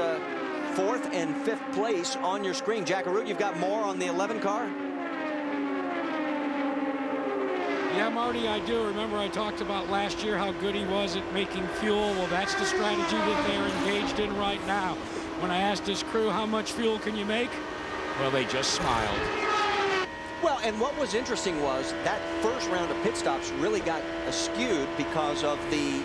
4th and 5th place on your screen. Jack Arute, you've got more on the 11 car?
Yeah, Marty, I do. Remember I talked about last year how good he was at making fuel. Well, that's the strategy that they're engaged in right now. When I asked his crew, how much fuel can you make? Well, they just smiled.
Well, and what was interesting was that first round of pit stops really got skewed because of the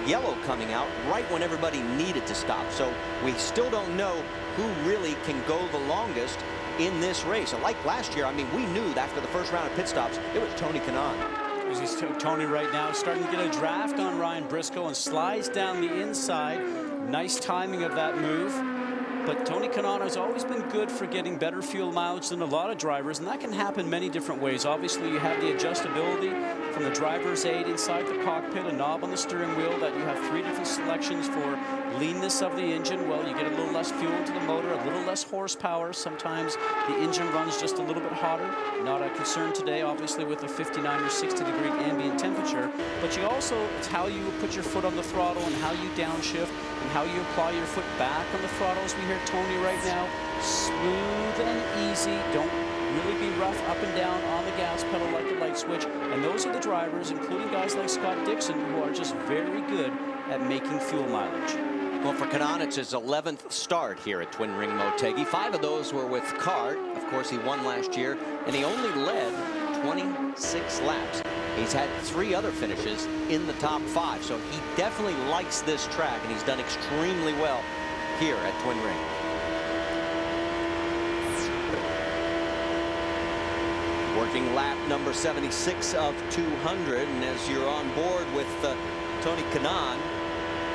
yellow coming out right when everybody needed to stop. So we still don't know who really can go the longest in this race. And like last year, I mean, we knew that after the first round of pit stops, it was Tony Kanaan.
Tony right now starting to get a draft on Ryan Briscoe and slides down the inside. Nice timing of that move. But Tony Kanaan has always been good for getting better fuel mileage than a lot of drivers, and that can happen many different ways. Obviously, you have the adjustability from the driver's aid inside the cockpit, a knob on the steering wheel that you have 3 different selections for leanness of the engine. Well, you get a little less fuel to the motor, a little less horsepower. Sometimes the engine runs just a little bit hotter. Not a concern today, obviously, with a 59 or 60 degree ambient temperature. But you also, it's how you put your foot on the throttle and how you downshift and how you apply your foot back on the throttle. As we hear Tony right now, smooth and easy. Don't really be rough up and down on the gas pedal like a light switch. And those are the drivers, including guys like Scott Dixon, who are just very good at making fuel mileage.
Well, for Kanaan, it's his 11th start here at Twin Ring Motegi. 5 of those were with CART. Of course, he won last year, and he only led 26 laps. He's had 3 other finishes in the top 5, so he definitely likes this track, and he's done extremely well here at Twin Ring. Working lap number 76 of 200, and as you're on board with Tony Kanaan,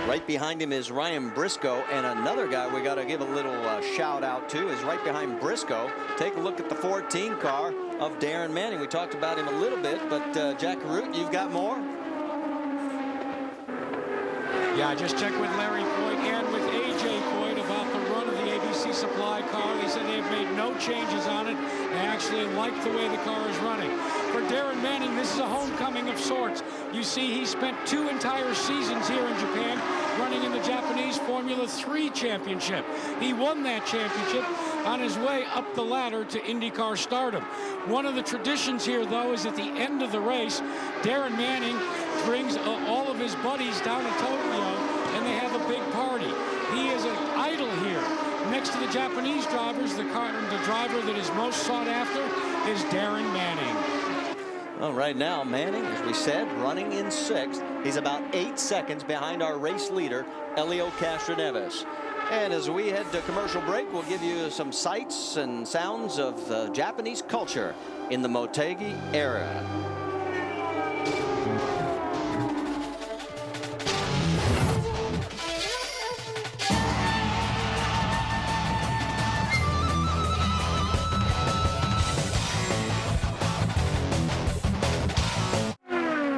right behind him is Ryan Briscoe, and another guy we got to give a little shout out to is right behind Briscoe. Take a look at the 14 car of Darren Manning. We talked about him a little bit, but Jack Arute, you've got more?
Yeah, I just checked with Larry Coit and with AJ Coit about the run of the ABC Supply car. They said they've made no changes on it. They actually like the way the car is running. For Darren Manning, this is a homecoming of sorts. You see, he spent 2 entire seasons here in Japan running in the Japanese Formula 3 championship. He won that championship on his way up the ladder to IndyCar stardom. One of the traditions here, though, is at the end of the race, Darren Manning brings all of his buddies down to Tokyo, and they have a big party. He is an idol here. Next to the Japanese drivers, the driver that is most sought after is Darren Manning.
Well, right now, Manning, as we said, running in 6th. He's about 8 seconds behind our race leader, Elio Castroneves. And as we head to commercial break, we'll give you some sights and sounds of Japanese culture in the Motegi area.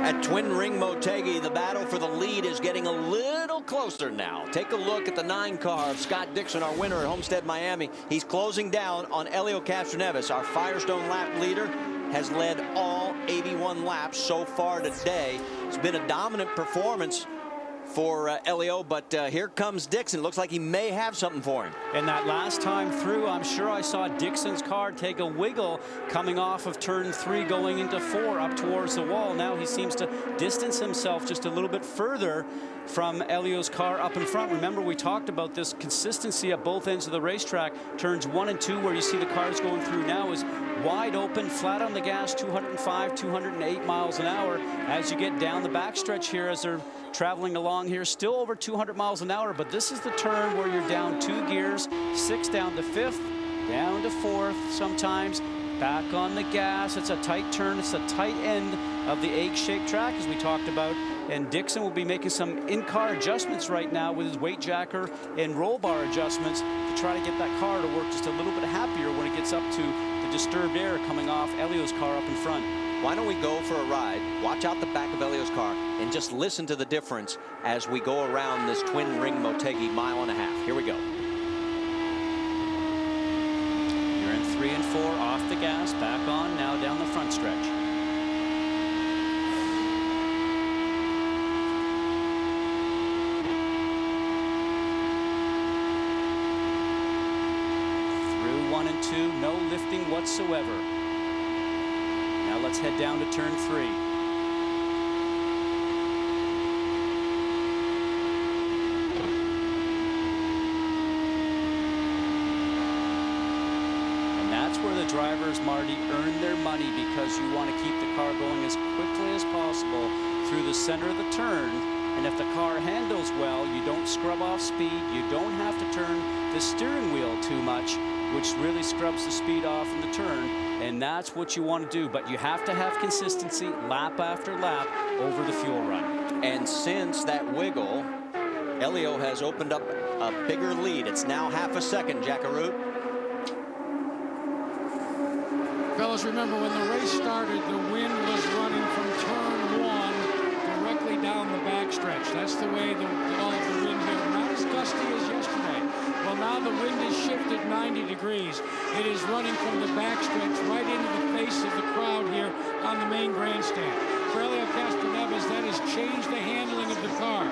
At Twin Ring Motegi, the battle for the lead is getting a little closer now. Take a look at the 9 car of Scott Dixon, our winner at Homestead, Miami. He's closing down on Elio Castroneves. Our Firestone lap leader has led all 81 laps so far today. It's been a dominant performance for Elio, but here comes Dixon. Looks like he may have something for him.
And that last time through, I'm sure I saw Dixon's car take a wiggle coming off of turn 3 going into 4 up towards the wall. Now he seems to distance himself just a little bit further from Elio's car up in front. Remember, we talked about this consistency at both ends of the racetrack. Turns 1 and 2, where you see the cars going through now, is wide open, flat on the gas, 205, 208 miles an hour. As you get down the backstretch here, as they're traveling along here, still over 200 miles an hour, but this is the turn where you're down 2 gears, 6 down to 5th, down to 4th sometimes, back on the gas. It's a tight turn. It's the tight end of the egg-shaped track, as we talked about. And Dixon will be making some in-car adjustments right now with his weight jacker and roll bar adjustments to try to get that car to work just a little bit happier when it gets up to the disturbed air coming off Elio's car up in front.
why don't we go for a ride, watch out the back of Elio's car, and just listen to the difference as we go around this Twin Ring Motegi 1.5 miles. Here we go.
You're in 3 and 4 off the gas, back on now down the front stretch. Through 1 and 2, no lifting whatsoever. Now let's head down to turn 3. And that's where the drivers, Marty, earn their money, because you want to keep the car going as quickly as possible through the center of the turn. And if the car handles well, you don't scrub off speed. You don't have to turn the steering wheel too much, which really scrubs the speed off in the turn. And that's what you want to do. But you have to have consistency lap after lap over the fuel run.
And since that wiggle, Elio has opened up a bigger lead. It's now half a second, Jackaroot.
Fellas, remember when the race started, the wind was running from turn 1 directly down the backstretch. That's the way all of the wind here. Not as gusty as yesterday. Well, now the wind is shifted 90 degrees. It is running from the backstretch right into the face of the crowd here on the main grandstand. For Elio Castroneves, that has changed the handling of the car.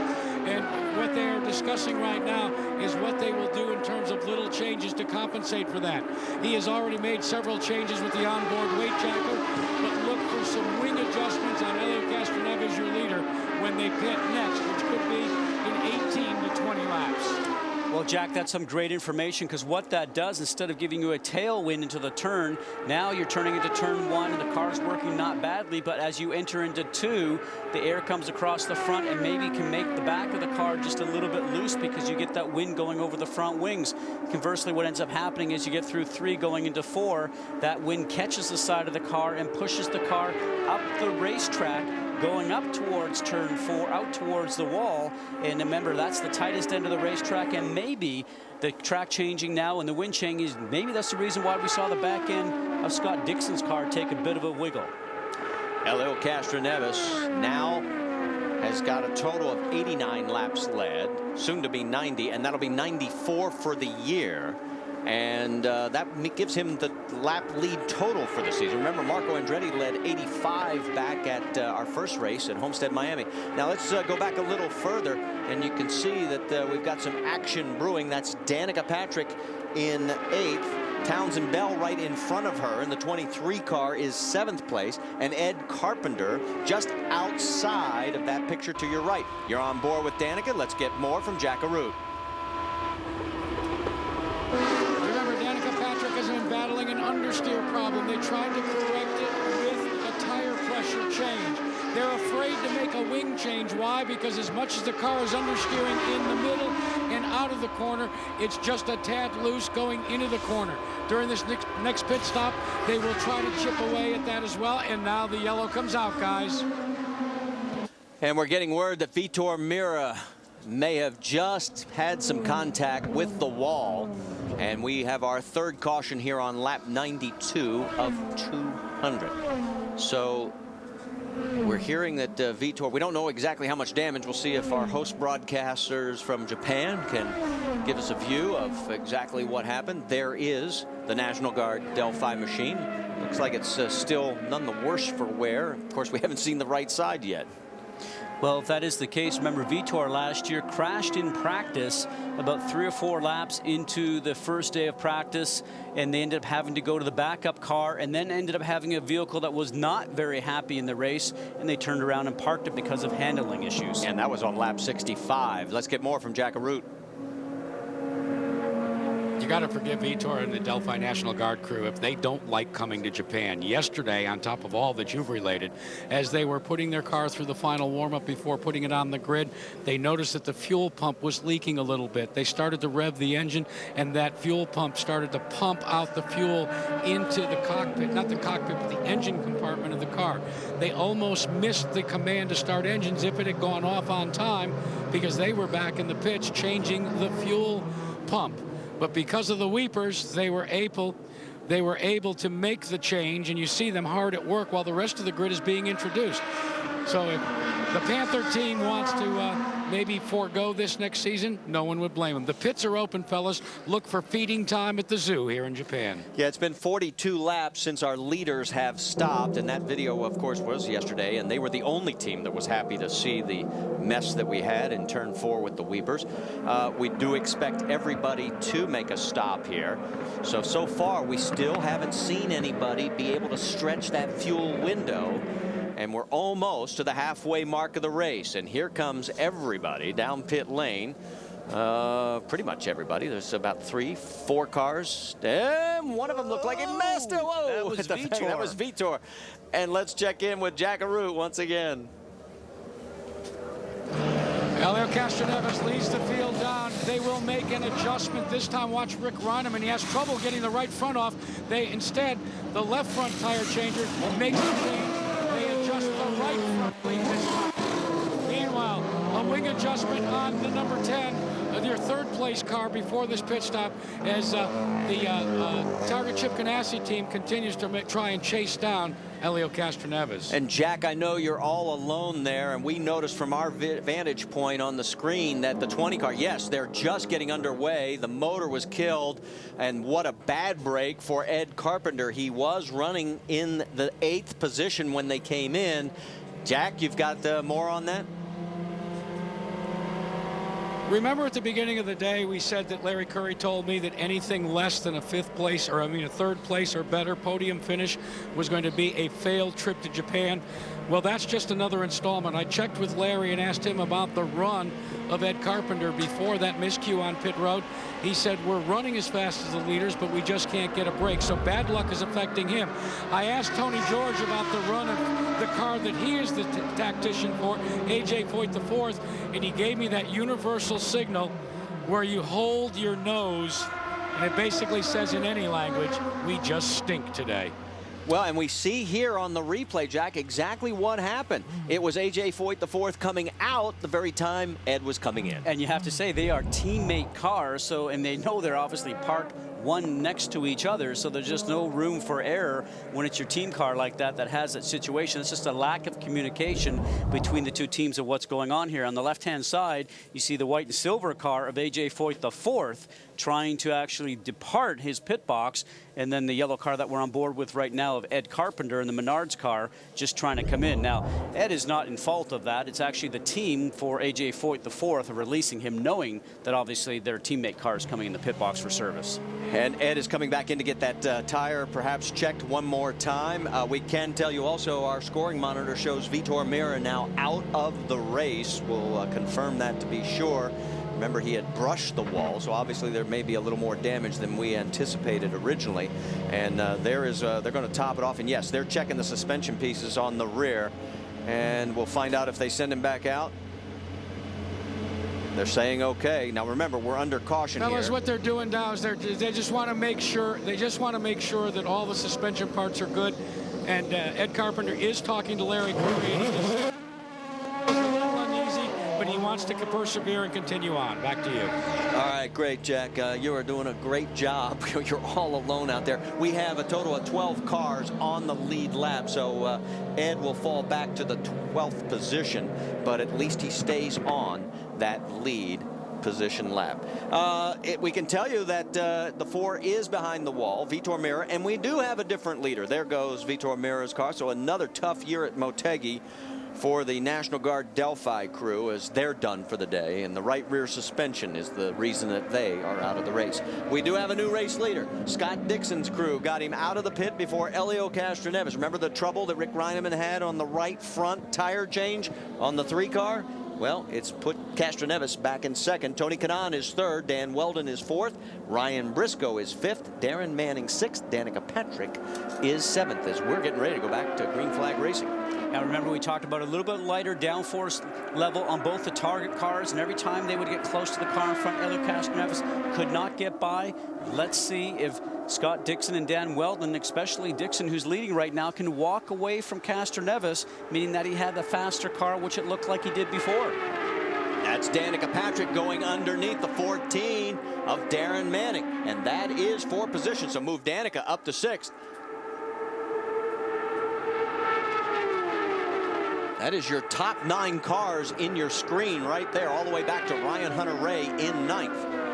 And what they are discussing right now is what they will do in terms of little changes to compensate for that. He has already made several changes with the onboard weight jacker, but look for some wing adjustments on Elio Castroneves, your leader, when they pit next, which could be in 18 to 20 laps.
Well, Jack, that's some great information, because what that does, instead of giving you a tailwind into the turn, now you're turning into turn 1 and the car's working not badly, but as you enter into 2, the air comes across the front and maybe can make the back of the car just a little bit loose because you get that wind going over the front wings. Conversely, what ends up happening is you get through 3 going into 4, that wind catches the side of the car and pushes the car up the racetrack, going up towards turn 4, out towards the wall. And remember, that's the tightest end of the racetrack, and maybe the track changing now and the wind changing, maybe that's the reason why we saw the back end of Scott Dixon's car take a bit of a wiggle.
Elio Castroneves now has got a total of 89 laps led, soon to be 90, and that'll be 94 for the year. And that gives him the lap lead total for the season. Remember, Marco Andretti led 85 back at our first race at Homestead, Miami. Now let's go back a little further, and you can see that we've got some action brewing. That's Danica Patrick in 8th. Townsend Bell right in front of her in the 23 car is 7th place, and Ed Carpenter just outside of that picture to your right. You're on board with Danica. Let's get more from Jackaroot.
Battling an understeer problem. They tried to correct it with a tire pressure change. They're afraid to make a wing change. Why? Because as much as the car is understeering in the middle and out of the corner, it's just a tad loose going into the corner. During this next pit stop, they will try to chip away at that as well. And now the yellow comes out, guys.
And we're getting word that Vitor Meira may have just had some contact with the wall. And we have our 3rd caution here on lap 92 of 200. So we're hearing that Vitor, we don't know exactly how much damage. We'll see if our host broadcasters from Japan can give us a view of exactly what happened. There is the National Guard Delphi machine. Looks like it's still none the worse for wear. Of course, we haven't seen the right side yet.
Well, if that is the case, remember Vitor last year crashed in practice about 3 or 4 laps into the first day of practice, and they ended up having to go to the backup car, and then ended up having a vehicle that was not very happy in the race, and they turned around and parked it because of handling issues.
And that was on lap 65. Let's get more from Jackaroot.
You got to forgive Vitor and the Delphi National Guard crew if they don't like coming to Japan. Yesterday, on top of all that you've related, as they were putting their car through the final warm-up before putting it on the grid, they noticed that the fuel pump was leaking a little bit. They started to rev the engine, and that fuel pump started to pump out the fuel into the cockpit, not the cockpit, but the engine compartment of the car. They almost missed the command to start engines if it had gone off on time, because they were back in the pits changing the fuel pump. But because of the weepers, they were able they were able to make the change, and you see them hard at work while the rest of the grid is being introduced. So if the Panther team wants to maybe forego this next season, no one would blame them. The pits are open, fellas. Look for feeding time at the zoo here in Japan.
Yeah, it's been 42 laps since our leaders have stopped, and that video, of course, was yesterday, and they were the only team that was happy to see the mess that we had in turn 4 with the Weepers. We do expect everybody to make a stop here. So far, we still haven't seen anybody be able to stretch that fuel window. And we're almost to the halfway mark of the race. And here comes everybody down pit lane. Pretty much everybody. There's about 3-4 cars. And one of them looked like a master. Whoa,
that was Vitor.
That was Vitor. And let's check in with Jackaroo once again.
Elio Castroneves leads the field down. They will make an adjustment. This time, watch Rick Reineman. He has trouble getting the right front off. Instead, the left front tire changer makes the change. Adjust the right front wing this time. Meanwhile, a wing adjustment on the number 10, their third place car before this pit stop, as the Target Chip Ganassi team continues to try and chase down Elio Castroneves.
And Jack, I know you're all alone there, and we noticed from our vantage point on the screen that the 20 car, yes, they're just getting underway. The motor was killed, and what a bad break for Ed Carpenter. He was running in the 8th position when they came in. Jack, you've got more on that?
Remember at the beginning of the day, we said that Larry Curry told me that anything less than a 5th place, or I mean a 3rd place or better podium finish was going to be a failed trip to Japan. Well, that's just another installment. I checked with Larry and asked him about the run of Ed Carpenter before that miscue on pit road. He said, we're running as fast as the leaders, but we just can't get a break. So bad luck is affecting him. I asked Tony George about the run of the car that he is the tactician for, AJ Foyt IV, and he gave me that universal signal where you hold your nose, and it basically says in any language, we just stink today.
Well, and we see here on the replay, Jack, exactly what happened. It was AJ Foyt IV coming out the very time Ed was coming in.
And you have to say they are teammate cars, and they know they're obviously parked one next to each other, so there's just no room for error when it's your team car like that has that situation. It's just a lack of communication between the two teams of what's going on here. On the left-hand side, you see the white and silver car of AJ Foyt IV trying to actually depart his pit box, and then the yellow car that we're on board with right now of Ed Carpenter in the Menards car just trying to come in. Now, Ed is not in fault of that. It's actually the team for AJ Foyt IV releasing him, knowing that obviously their teammate car is coming in the pit box for service.
And Ed is coming back in to get that tire perhaps checked one more time. We can tell you also our scoring monitor shows Vitor Meira now out of the race. We'll confirm that to be sure. Remember, he had brushed the wall, so obviously there may be a little more damage than we anticipated originally. And they're going to top it off. And yes, they're checking the suspension pieces on the rear. And we'll find out if they send him back out. They're saying okay. Now remember, we're under caution here.
Fellas, what they're doing now is they just want to make sure that all the suspension parts are good. And Ed Carpenter is talking to Larry Curry. But he wants to persevere and continue on. Back to you.
All right, great, Jack. You are doing a great job. You're all alone out there. We have a total of 12 cars on the lead lap, so Ed will fall back to the 12th position, but at least he stays on that lead position lap. We can tell you that the 4 is behind the wall, Vitor Meira, and we do have a different leader. There goes Vitor Meira's car, so another tough year at Motegi for the National Guard Delphi crew, as they're done for the day, and the right rear suspension is the reason that they are out of the race. We do have a new race leader. Scott Dixon's crew got him out of the pit before Elio Castroneves. Remember the trouble that Rick Reineman had on the right front tire change on the 3 car? Well, it's put Castroneves back in 2nd. Tony Kanaan is 3rd. Dan Weldon is 4th. Ryan Briscoe is 5th. Darren Manning 6th. Danica Patrick is 7th, as we're getting ready to go back to Green Flag Racing.
Now remember, we talked about a little bit lighter downforce level on both the target cars, and every time they would get close to the car in front, Elio Castroneves could not get by. Let's see if Scott Dixon and Dan Weldon, especially Dixon, who's leading right now, can walk away from Castroneves, meaning that he had the faster car, which it looked like he did before.
That's Danica Patrick going underneath the 14 of Darren Manning. And that is for position. So move Danica up to 6th. That is your top 9 cars in your screen right there, all the way back to Ryan Hunter-Reay in 9th.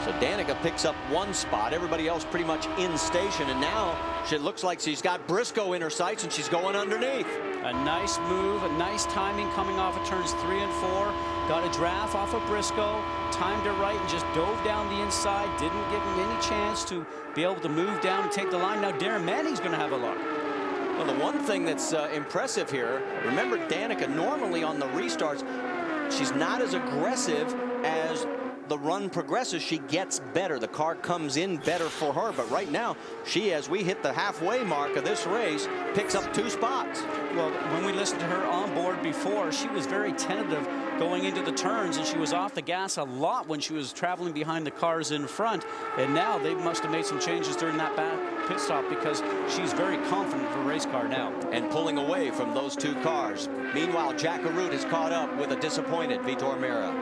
So Danica picks up 1 spot. Everybody else pretty much in station. And now it looks like she's got Briscoe in her sights and she's going underneath.
A nice move, a nice timing coming off of turns 3 and 4. Got a draft off of Briscoe, timed her right and just dove down the inside. Didn't give him any chance to be able to move down and take the line. Now Darren Manning's going to have a look.
Well, the one thing that's impressive here, remember Danica normally on the restarts, she's not as aggressive as the run progresses. She gets better. The car comes in better for her. But right now, she, as we hit the halfway mark of this race, picks up 2 spots.
Well, when we listened to her on board before, she was very tentative going into the turns, and she was off the gas a lot when she was traveling behind the cars in front. And now they must have made some changes during that back pit stop, because she's very confident of her race car now.
And pulling away from those 2 cars. Meanwhile, Jack Arute is caught up with a disappointed Vitor Meira.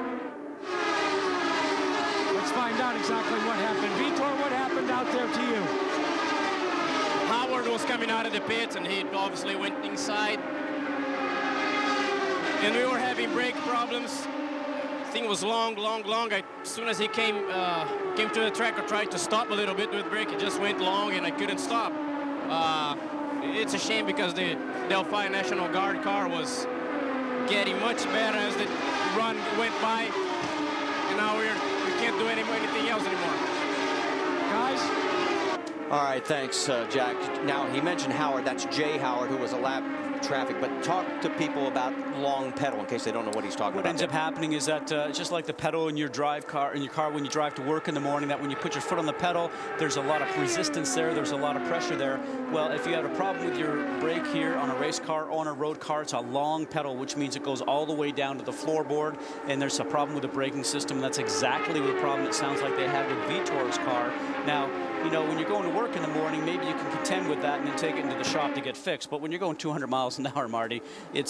Let's find out exactly what happened. Vitor, what happened out there to you?
Howard was coming out of the pits, and he obviously went inside. And we were having brake problems. The thing was long. As soon as he came to the track, I tried to stop a little bit with brake. It just went long, and I couldn't stop. It's a shame, because the Delphi National Guard car was getting much better as the run went by. And now we can't do anything else anymore.
Guys?
All right, thanks, Jack. Now, he mentioned Howard. That's Jay Howard, who was a lap traffic. But talk to people about long pedal in case they don't know what he's talking about.
What ends up happening is that it's just like the pedal in your car when you drive to work in the morning, that when you put your foot on the pedal, there's a lot of resistance there. There's a lot of pressure there. Well, if you have a problem with your brake here on a race car or on a road car, it's a long pedal, which means it goes all the way down to the floorboard, and there's a problem with the braking system. That's exactly the problem it sounds like they had with Vitor's car. Now, you know, when you're going to work in the morning, maybe you can contend with that and then take it into the shop to get fixed. But when you're going 200 miles an hour, Marty, it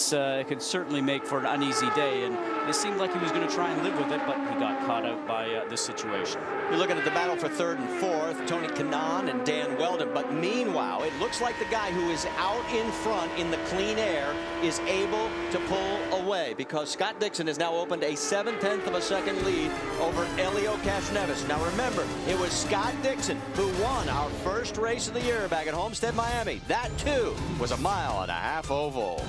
could certainly make for an uneasy day. And it seemed like he was going to try and live with it, but he got caught out by this situation.
You're looking at the battle for 3rd and 4th, Tony Kanaan and Dan Weldon. But meanwhile, it looks like the guy who is out in front in the clean air is able to pull away, because Scott Dixon has now opened a 7/10 of a second lead over Elio Castroneves. Now remember, it was Scott Dixon who won our first race of the year back at Homestead, Miami. That too was a 1.5 mile oval.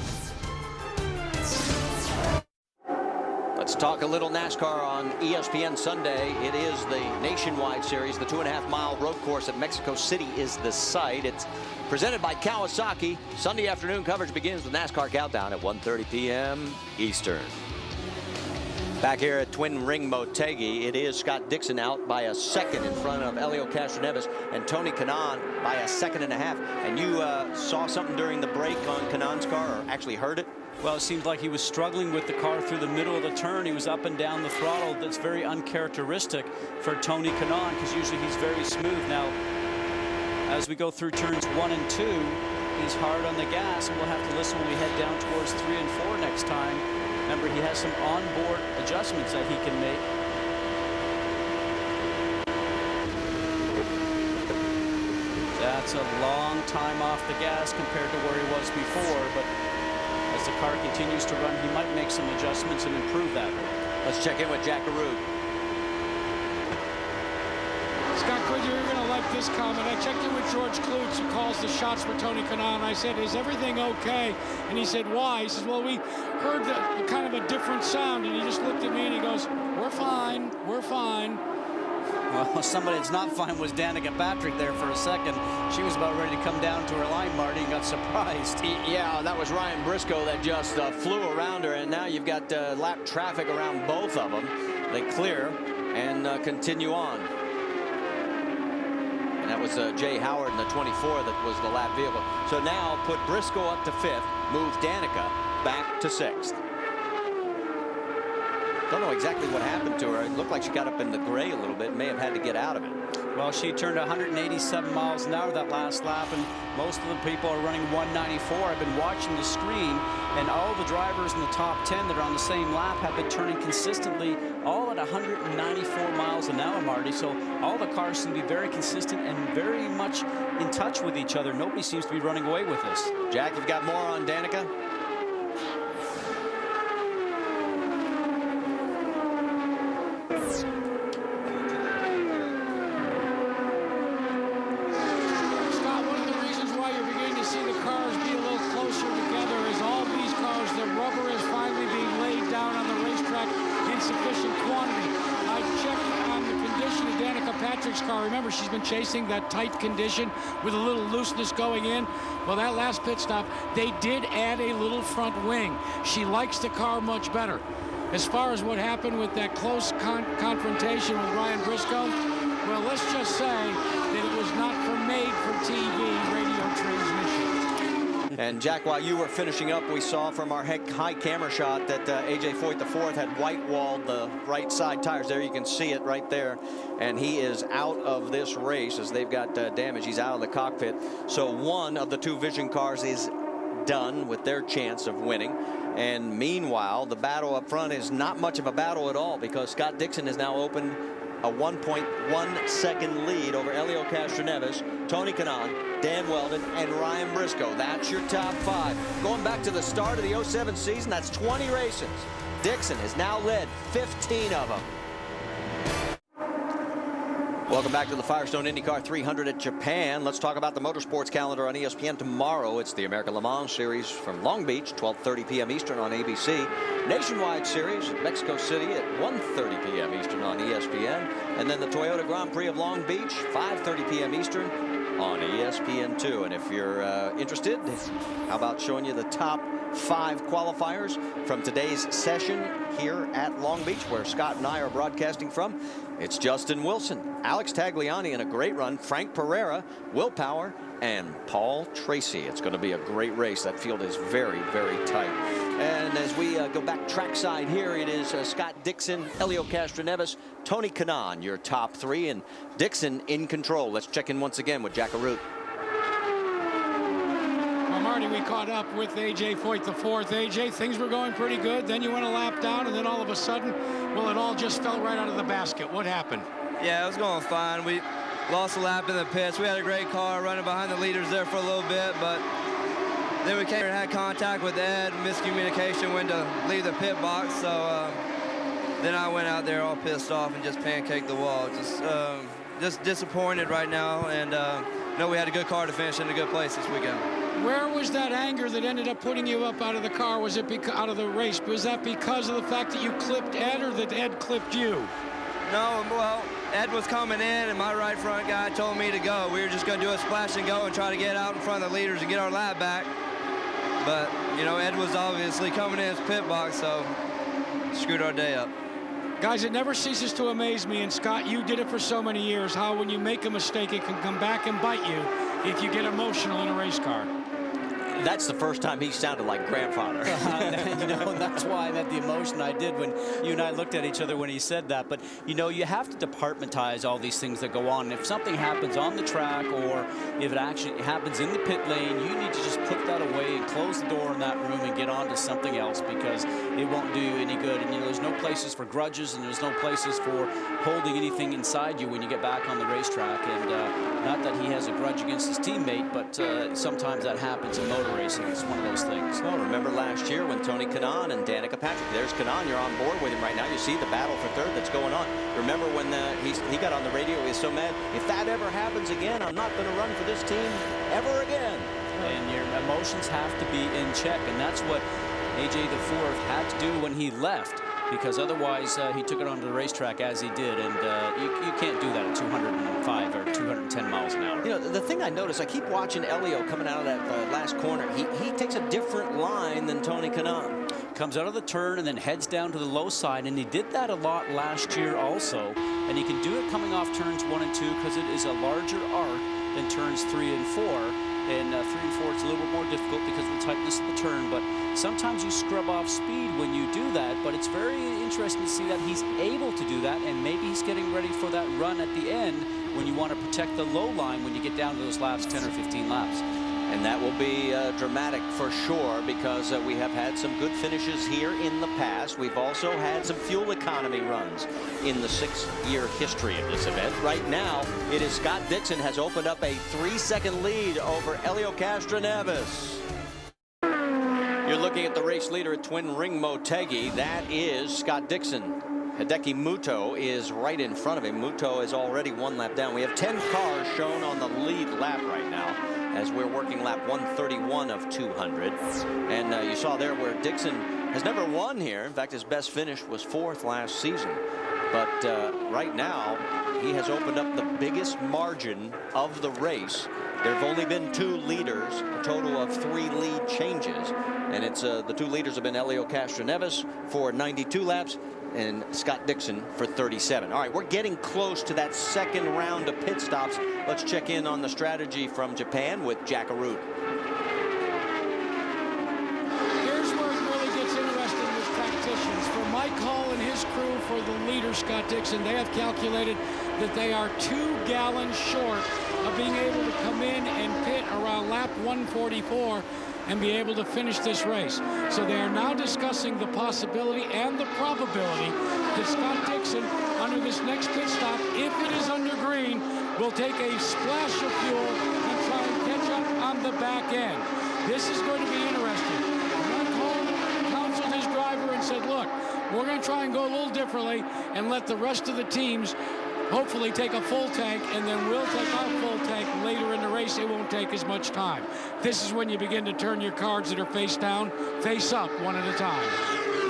Let's talk a little NASCAR on ESPN Sunday. It is the nationwide series. The 2.5 mile road course at Mexico City is the site. It's presented by Kawasaki. Sunday afternoon coverage begins with NASCAR Countdown at 1:30 p.m. Eastern. Back here at Twin Ring Motegi, it is Scott Dixon out by a second in front of Elio Castroneves and Tony Kanaan by a 1.5 seconds. And you saw something during the break on Kanaan's car, or actually heard it?
Well, it seemed like he was struggling with the car through the middle of the turn. He was up and down the throttle. That's very uncharacteristic for Tony Kanaan, because usually he's very smooth. Now, as we go through turns 1 and 2, he's hard on the gas, and we'll have to listen when we head down towards 3 and 4 next time. Remember, he has some onboard adjustments that he can make. That's a long time off the gas compared to where he was before, but as the car continues to run, he might make some adjustments and improve that.
Let's check in with Jack Arute.
Scott Goodyear, you're going to like this comment. I checked in with George Klutz, who calls the shots for Tony Kanaan. I said, is everything okay? And he said, why? He says, well, we heard the kind of a different sound. And he just looked at me and he goes, we're fine. We're fine.
Well, somebody that's not fine was Danica Patrick there for a second. She was about ready to come down to her line, Marty, and got surprised.
Yeah, that was Ryan Briscoe that just flew around her, and now you've got lap traffic around both of them. They clear and continue on. And that was Jay Howard in the 24 that was the lap vehicle. So now put Briscoe up to 5th, move Danica back to 6th. Don't know exactly what happened to her. It looked like she got up in the gray a little bit, may have had to get out of it.
Well, she turned 187 miles an hour that last lap, and most of the people are running 194. I've been watching the screen, and all the drivers in the top 10 that are on the same lap have been turning consistently all at 194 miles an hour, Marty. So all the cars seem to be very consistent and very much in touch with each other. Nobody seems to be running away with this.
Jack, you've got more on Danica?
Car. Remember, she's been chasing that tight condition with a little looseness going in. Well, that last pit stop, they did add a little front wing. She likes the car much better. As far as what happened with that close confrontation with Ryan Briscoe, well, let's just say that it was not made for TV radio transmission.
And Jack, while you were finishing up, we saw from our high camera shot that A.J. Foyt IV had white-walled the right side tires. There you can see it right there. And he is out of this race as they've got damage. He's out of the cockpit. So one of the two Vision cars is done with their chance of winning. And meanwhile, the battle up front is not much of a battle at all, because Scott Dixon has now opened a 1.1 second lead over Helio Castroneves, Tony Kanaan, Dan Weldon, and Ryan Briscoe. That's your top five. Going back to the start of the 07 season, that's 20 races. Dixon has now led 15 of them. Welcome back to the Firestone IndyCar 300 at Japan. Let's talk about the motorsports calendar on ESPN tomorrow. It's the American Le Mans Series from Long Beach, 12:30 p.m. Eastern on ABC. Nationwide Series at Mexico City at 1:30 p.m. Eastern on ESPN. And then the Toyota Grand Prix of Long Beach, 5:30 p.m. Eastern on ESPN2. And if you're interested, how about showing you the top 5 qualifiers from today's session here at Long Beach, where Scott and I are broadcasting from. It's Justin Wilson, Alex Tagliani in a great run, Frank Pereira, Will Power, and Paul Tracy. It's going to be a great race. That field is very, very tight. And as we go back trackside here, it is Scott Dixon, Helio Castroneves, Tony Kanaan, your top 3, and Dixon in control. Let's check in once again with Jack Arute.
Well, Marty, we caught up with A.J. Foyt IV. A.J., things were going pretty good. Then you went a lap down, and then all of a sudden, well, it all just fell right out of the basket. What happened?
Yeah, it was going fine. We lost a lap in the pits. We had a great car running behind the leaders there for a little bit, but then we came and had contact with Ed, miscommunication when to leave the pit box. So then I went out there all pissed off and just pancaked the wall. Just disappointed right now, and know we had a good car to finish in a good place this weekend.
Where was that anger that ended up putting you up out of the car? Was it out of the race? Was that because of the fact that you clipped Ed, or that Ed clipped you?
No, well, Ed was coming in, and my right front guy told me to go. We were just going to do a splash and go and try to get out in front of the leaders and get our lap back. But, you know, Ed was obviously coming in his pit box, so screwed our day up.
Guys, it never ceases to amaze me, and Scott, you did it for so many years, how when you make a mistake, it can come back and bite you if you get emotional in a race car.
That's the first time he sounded like grandfather.
You know, and that's why I had the emotion I did when you and I looked at each other when he said that. But, you know, you have to departmentize all these things that go on. And if something happens on the track, or if it actually happens in the pit lane, you need to just put that away and close the door in that room and get on to something else, because it won't do you any good. And, you know, there's no places for grudges, and there's no places for holding anything inside you when you get back on the racetrack. And not that he has a grudge against his teammate, but sometimes that happens in motor racing. It's one of those things.
Well, remember last year when Tony Kanaan and Danica Patrick, there's Kanaan, you're on board with him right now. You see the battle for third that's going on. Remember when he got on the radio, he was so mad, if that ever happens again, I'm not going to run for this team ever again.
And your emotions have to be in check, and that's what A.J. IV had to do when he left, because otherwise he took it onto the racetrack as he did, and you can't do that at 205 or 210 miles an hour.
You know, the thing I noticed, I keep watching Helio coming out of that last corner. He takes a different line than Tony Kanaan.
Comes out of the turn and then heads down to the low side, and he did that a lot last year also, and he can do it coming off turns 1 and 2 because it is a larger arc than turns 3 and 4. And 3 and 4, it's a little bit more difficult because of the tightness of the turn. But sometimes you scrub off speed when you do that. But it's very interesting to see that he's able to do that. And maybe he's getting ready for that run at the end when you want to protect the low line when you get down to those last 10 or 15 laps.
And that will be dramatic for sure, because we have had some good finishes here in the past. We've also had some fuel economy runs in the 6-year history of this event. Right now, it is Scott Dixon has opened up a 3-second lead over Helio Castroneves. You're looking at the race leader at Twin Ring Motegi. That is Scott Dixon. Hideki Muto is right in front of him. Muto is already 1 lap down. We have 10 cars shown on the lead lap right now, as we're working lap 131 of 200. And you saw there where Dixon has never won here. In fact, his best finish was 4th last season. But right now, he has opened up the biggest margin of the race. There have only been 2 leaders, a total of 3 lead changes. And it's the 2 leaders have been Helio Castroneves for 92 laps and Scott Dixon for 37. All right, we're getting close to that second round of pit stops. Let's check in on the strategy from Japan with Jack Arute.
Here's where it really gets interesting with tacticians. For Mike Hall and his crew, for the leader, Scott Dixon, they have calculated that they are 2 gallons short of being able to come in and pit around lap 144 and be able to finish this race. So they are now discussing the possibility and the probability that Scott Dixon, under this next pit stop, if it is under green, will take a splash of fuel and try and catch up on the back end. This is going to be interesting. Mike Hall counseled his driver and said, look, we're going to try and go a little differently and let the rest of the teams hopefully take a full tank, and then we'll take our full tank later in the race. It won't take as much time. This is when you begin to turn your cards that are face down, face up, one at a time.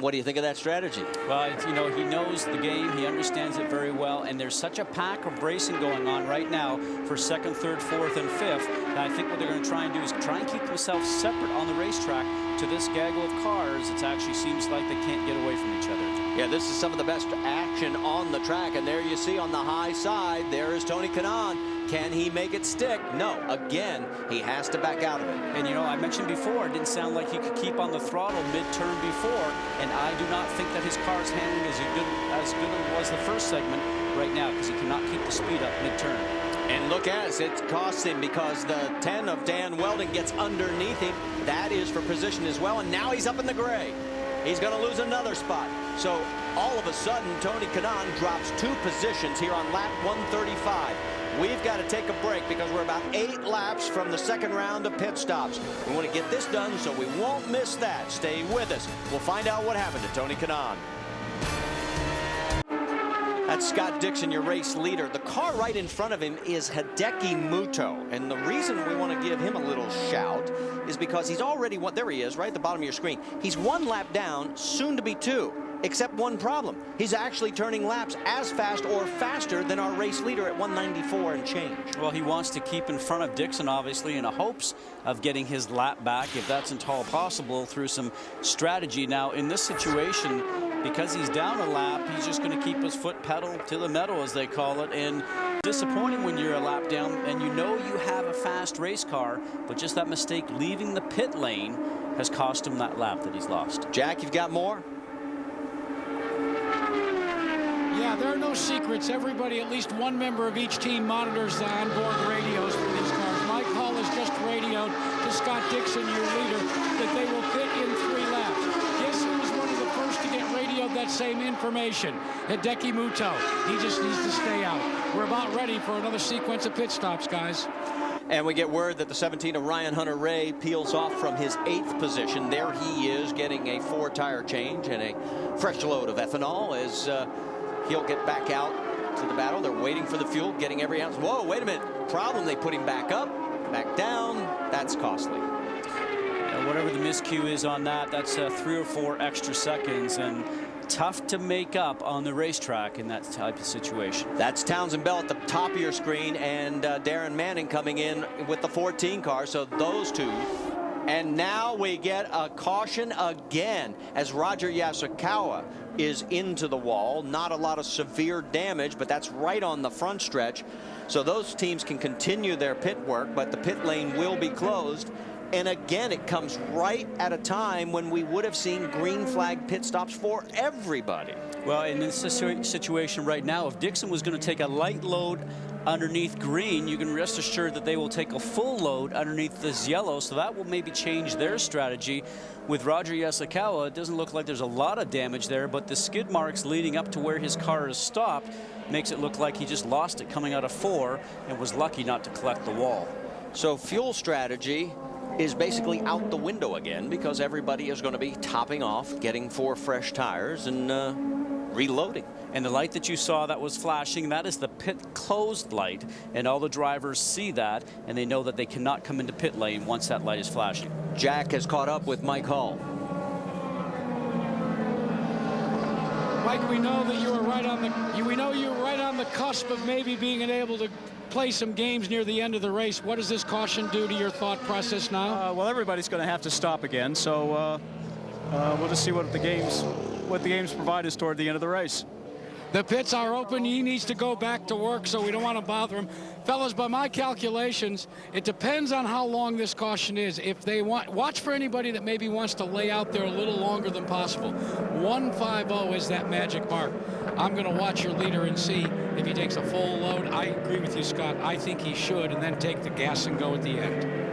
What do you think of that strategy?
Well, you know, he knows the game. He understands it very well. And there's such a pack of racing going on right now for 2nd, 3rd, 4th, and 5th. And I think what they're going to try and do is try and keep themselves separate on the racetrack to this gaggle of cars. It actually seems like they can't get away from each other.
Yeah, this is some of the best action on the track. And there you see on the high side, there is Tony Kanaan. Can he make it stick? No. Again, he has to back out of it.
And, you know, I mentioned before, it didn't sound like he could keep on the throttle mid-turn before. And I do not think that his car's handling is as good as it was the first segment right now, because he cannot keep the speed up mid-turn.
And look as it costs him, because the 10 of Dan Weldon gets underneath him. That is for position as well. And now he's up in the gray. He's going to lose another spot. So all of a sudden, Tony Kanaan drops 2 positions here on lap 135. We've got to take a break because we're about 8 laps from the second round of pit stops. We want to get this done so we won't miss that. Stay with us. We'll find out what happened to Tony Kanaan. That's Scott Dixon, your race leader. The car right in front of him is Hideki Muto. And the reason we want to give him a little shout is because he's already one. There he is, right at the bottom of your screen. He's 1 lap down, soon to be 2. Except one problem. He's actually turning laps as fast or faster than our race leader at 194 and change.
Well, he wants to keep in front of Dixon, obviously, in the hopes of getting his lap back, if that's at all possible, through some strategy. Now, in this situation, because he's down a lap, he's just going to keep his foot pedal to the metal, as they call it. And disappointing when you're a lap down and you know you have a fast race car, but just that mistake leaving the pit lane has cost him that lap that he's lost.
Jack, you've got more?
Yeah, there are no secrets. Everybody, at least one member of each team, monitors the onboard radios for these cars. Mike Hall has just radioed to Scott Dixon, your leader, that they will pit in 3 laps. Guess who was one of the first to get radioed that same information? Hideki Muto. He just needs to stay out. We're about ready for another sequence of pit stops, guys.
And we get word that the 17 of Ryan Hunter-Ray peels off from his 8th position. There he is, getting a 4-tire change and a fresh load of ethanol as he'll get back out to the battle. They're waiting for the fuel, getting every ounce. Whoa, wait a minute. Problem, they put him back up, back down. That's costly.
Whatever the miscue is on that, that's 3 or 4 extra seconds, and tough to make up on the racetrack in that type of situation.
That's Townsend Bell at the top of your screen, and Darren Manning coming in with the 14 car. So those 2. And now we get a caution again as Roger Yasukawa is into the wall. Not a lot of severe damage, but that's right on the front stretch. So those teams can continue their pit work, but the pit lane will be closed. And again, it comes right at a time when we would have seen green flag pit stops for everybody.
Well, in this situation right now, if Dixon was going to take a light load underneath green, you can rest assured that they will take a full load underneath this yellow, so that will maybe change their strategy. With Roger Yasukawa, it doesn't look like there's a lot of damage there, but the skid marks leading up to where his car is stopped makes it look like he just lost it coming out of 4 and was lucky not to collect the wall.
So fuel strategy is basically out the window again, because everybody is going to be topping off, getting 4 fresh tires, and reloading.
And the light that you saw that was flashing, that is the pit closed light, and all the drivers see that, and they know that they cannot come into pit lane once that light is flashing.
Jack has caught up with Mike Hull.
Mike, we know that you were right on the cusp of maybe being able to play some games near the end of the race. What does this caution do to your thought process now?
Well, everybody's going to have to stop again, so we'll just see what the games provide us toward the end of the race.
The pits are open. He needs to go back to work, so we don't want to bother him. Fellas, by my calculations, it depends on how long this caution is. If they watch for anybody that maybe wants to lay out there a little longer than possible. 150 is that magic mark. I'm going to watch your leader and see if he takes a full load. I agree with you, Scott. I think he should, and then take the gas and go at the end.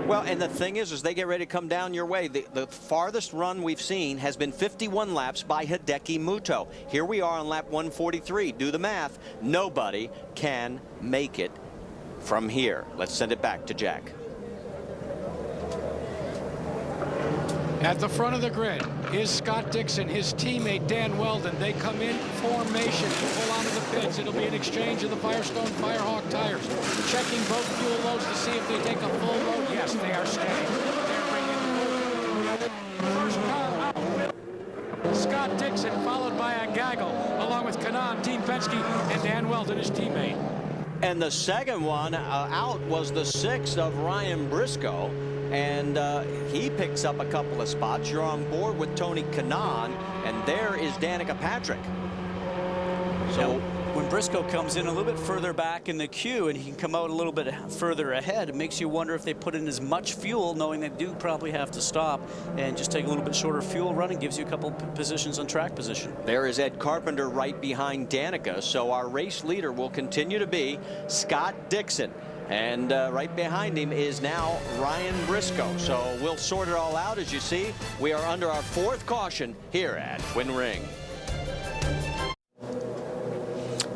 Well, and the thing is, as they get ready to come down your way, the farthest run we've seen has been 51 laps by Hideki Muto. Here we are on lap 143. Do the math. Nobody can make it from here. Let's send it back to Jack.
At the front of the grid is Scott Dixon, his teammate Dan Weldon. They come in formation to pull onto the pits. It'll be an exchange of the Firestone Firehawk tires. Checking both fuel loads to see if they take a full load. Yes, they are staying. They're bringing the first car out with Scott Dixon, followed by a gaggle, along with Kanaan, Team Penske, and Dan Weldon, his teammate.
And the second one out was the 6th of Ryan Briscoe. And he picks up a couple of spots. You're on board with Tony Kanaan, and there is Danica Patrick. So
when Briscoe comes in a little bit further back in the queue and he can come out a little bit further ahead, it makes you wonder if they put in as much fuel, knowing they do probably have to stop and just take a little bit shorter fuel run, and gives you a couple positions on track position.
There is Ed Carpenter right behind Danica. So our race leader will continue to be Scott Dixon. And right behind him is now Ryan Briscoe. So we'll sort it all out. As you see, we are under our 4th caution here at Twin Ring.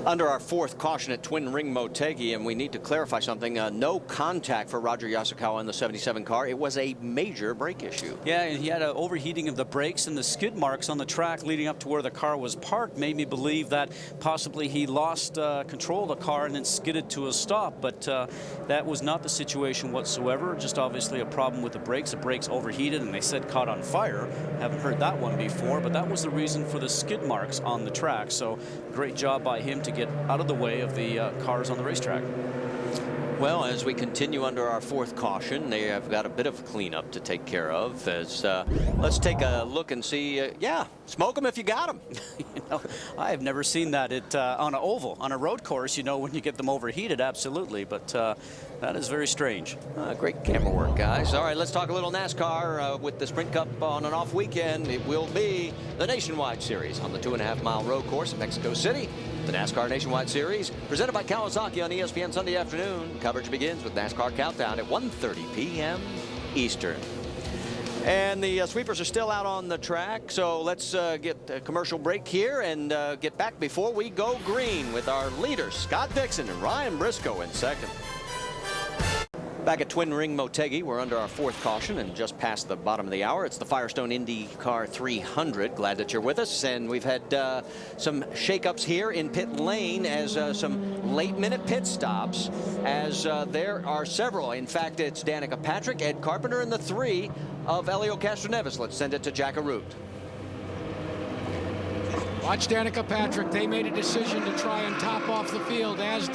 Under our 4th caution at Twin Ring Motegi, and we need to clarify something. No contact for Roger Yasukawa in the 77 car. It was a major brake issue.
Yeah, and he had an overheating of the brakes, and the skid marks on the track leading up to where the car was parked made me believe that possibly he lost control of the car and then skidded to a stop. But that was not the situation whatsoever. Just obviously a problem with the brakes. The brakes overheated, and they said caught on fire. Haven't heard that one before, but that was the reason for the skid marks on the track. So great job by him to get out of the way of the cars on the racetrack.
Well, as we continue under our 4th caution, they have got a bit of cleanup to take care of. As let's take a look and see. Yeah, smoke them if you got them.
You know, I have never seen that on an oval, on a road course. You know, when you get them overheated, absolutely. But that is very strange.
Great camera work, guys. All right, let's talk a little NASCAR with the Sprint Cup on an off weekend. It will be the Nationwide Series on the 2.5-mile road course in Mexico City. The NASCAR Nationwide Series, presented by Kawasaki on ESPN Sunday afternoon. Coverage begins with NASCAR Countdown at 1:30 p.m. Eastern. And the sweepers are still out on the track, so let's get a commercial break here and get back before we go green with our leaders, Scott Dixon and Ryan Briscoe in second. Back at Twin Ring Motegi, we're under our 4th caution and just past the bottom of the hour. It's the Firestone IndyCar 300. Glad that you're with us. And we've had some shakeups here in pit lane as some late-minute pit stops, as there are several. In fact, it's Danica Patrick, Ed Carpenter, and the 3 of Elio Castroneves. Let's send it to Jack Arute.
Watch Danica Patrick. They made a decision to try and top off the field, as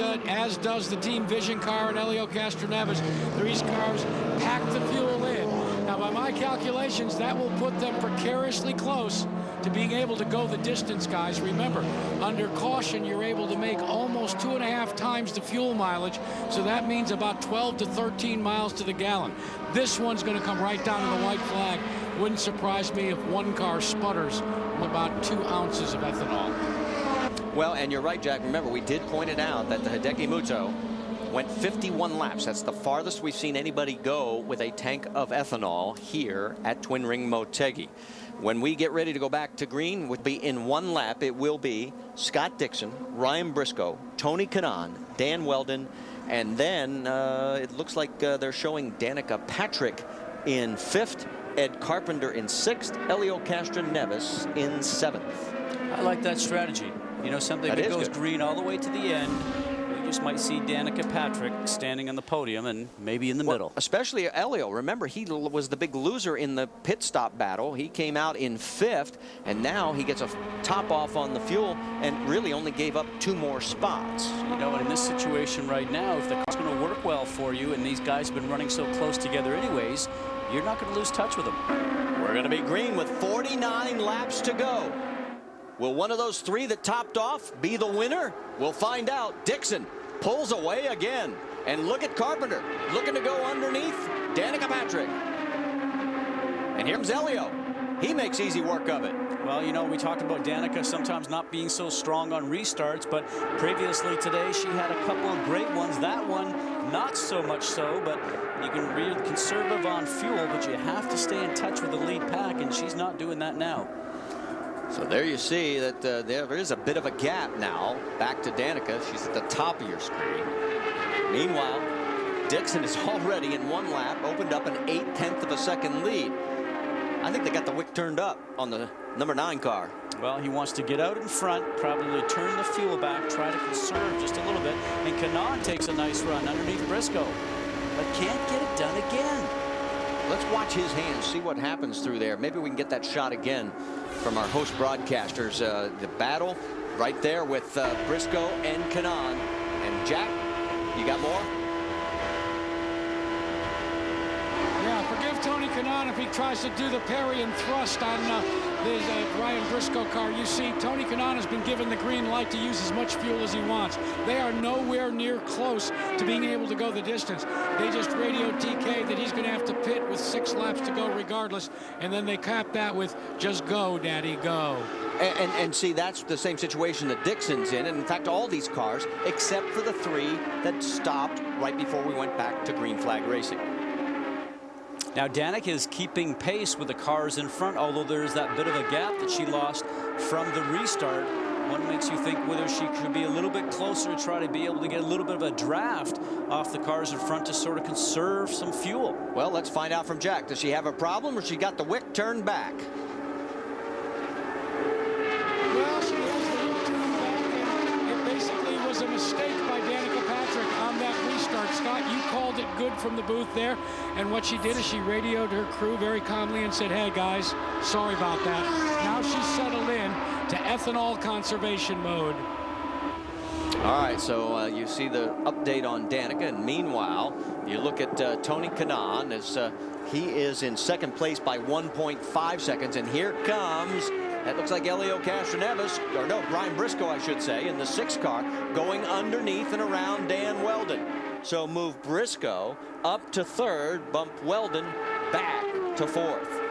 does the Team Vision car and Elio Castroneves. These cars pack the fuel in. Now, by my calculations, that will put them precariously close to being able to go the distance, guys. Remember, under caution, you're able to make almost 2.5 times the fuel mileage, so that means about 12 to 13 miles to the gallon. This one's going to come right down to the white flag. Wouldn't surprise me if one car sputters about 2 ounces of ethanol.
Well, and you're right, Jack. Remember, we did point it out that the Hideki Muto went 51 laps. That's the farthest we've seen anybody go with a tank of ethanol here at Twin Ring Motegi. When we get ready to go back to green, would be in 1 lap. It will be Scott Dixon, Ryan Briscoe, Tony Kanaan, Dan Weldon, and then it looks like they're showing Danica Patrick in 5th, Ed Carpenter in 6th, Elio Castroneves in 7th.
I like that strategy. You know, something that goes green all the way to the end. We just might see Danica Patrick standing on the podium and maybe in the middle.
Especially Elio. Remember, he was the big loser in the pit stop battle. He came out in 5th, and now he gets a top off on the fuel and really only gave up 2 more spots.
You know, in this situation right now, if the car's going to work well for you, and these guys have been running so close together anyways, you're not going to lose touch with them.
We're going to be green with 49 laps to go. Will one of those 3 that topped off be the winner? We'll find out. Dixon pulls away again. And look at Carpenter looking to go underneath Danica Patrick. And here comes Elio. He makes easy work of it.
Well, you know, we talked about Danica sometimes not being so strong on restarts, but previously today she had a couple of great ones. That one, not so much so, but you can be conservative on fuel, but you have to stay in touch with the lead pack, and she's not doing that now.
So there you see that there is a bit of a gap now. Back to Danica. She's at the top of your screen. Meanwhile, Dixon is already in 1 lap, opened up an 1/8 of a second lead. I think they got the wick turned up on the number 9 car.
Well, he wants to get out in front, probably turn the fuel back, try to conserve just a little bit. And Kanaan takes a nice run underneath Briscoe, but can't get it done again.
Let's watch his hands, see what happens through there. Maybe we can get that shot again from our host broadcasters. The battle right there with Briscoe and Kanaan. And Jack, you got more?
Yeah, forgive Tony Kanaan if he tries to do the parry and thrust on the Ryan Briscoe car. You see, Tony Kanaan has been given the green light to use as much fuel as he wants. They are nowhere near close to being able to go the distance. They just radioed TK that he's going to have to pit with 6 laps to go regardless, and then they cap that with just go, Daddy, go.
And see, that's the same situation that Dixon's in, and in fact all these cars except for the 3 that stopped right before we went back to green flag racing.
Now Danica is keeping pace with the cars in front, although there's that bit of a gap that she lost from the restart. One makes you think whether she could be a little bit closer to try to be able to get a little bit of a draft off the cars in front to sort of conserve some fuel.
Well, let's find out from Jack. Does she have a problem, or she got the wick turned back?
Well, she has the wick turned back, and it basically was a mistake by Danica Patrick on that restart. Scott, you called it good from the booth there, and what she did is she radioed her crew very calmly and said, hey guys, sorry about that. Now she's settled in to ethanol conservation mode.
All right, so you see the update on Danica, and meanwhile you look at Tony Kanaan as he is in 2nd place by 1.5 seconds, and here comes, that looks like Elio Castroneves, or no, Brian Briscoe I should say, in the 6th car, going underneath and around Dan Weldon. So move Briscoe up to 3rd, bump Weldon back to 4th.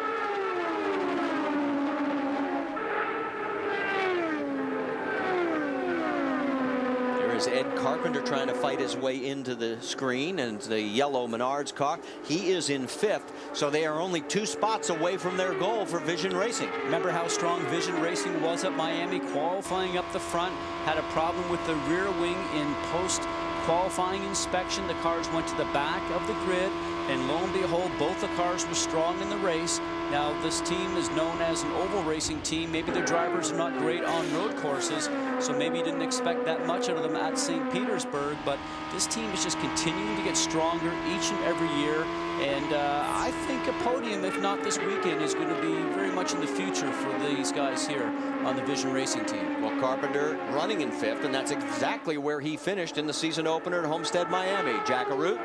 There's Ed Carpenter trying to fight his way into the screen, and the yellow Menards car. He is in 5th, so they are only 2 spots away from their goal for Vision Racing.
Remember how strong Vision Racing was at Miami, qualifying up the front, had a problem with the rear wing in post-qualifying inspection. The cars went to the back of the grid, and lo and behold, both the cars were strong in the race. Now, this team is known as an oval racing team. Maybe their drivers are not great on road courses, so maybe you didn't expect that much out of them at St. Petersburg, but this team is just continuing to get stronger each and every year, and I think a podium, if not this weekend, is going to be very much in the future for these guys here on the Vision Racing team.
Well, Carpenter running in 5th, and that's exactly where he finished in the season opener at Homestead, Miami. Jack Arute.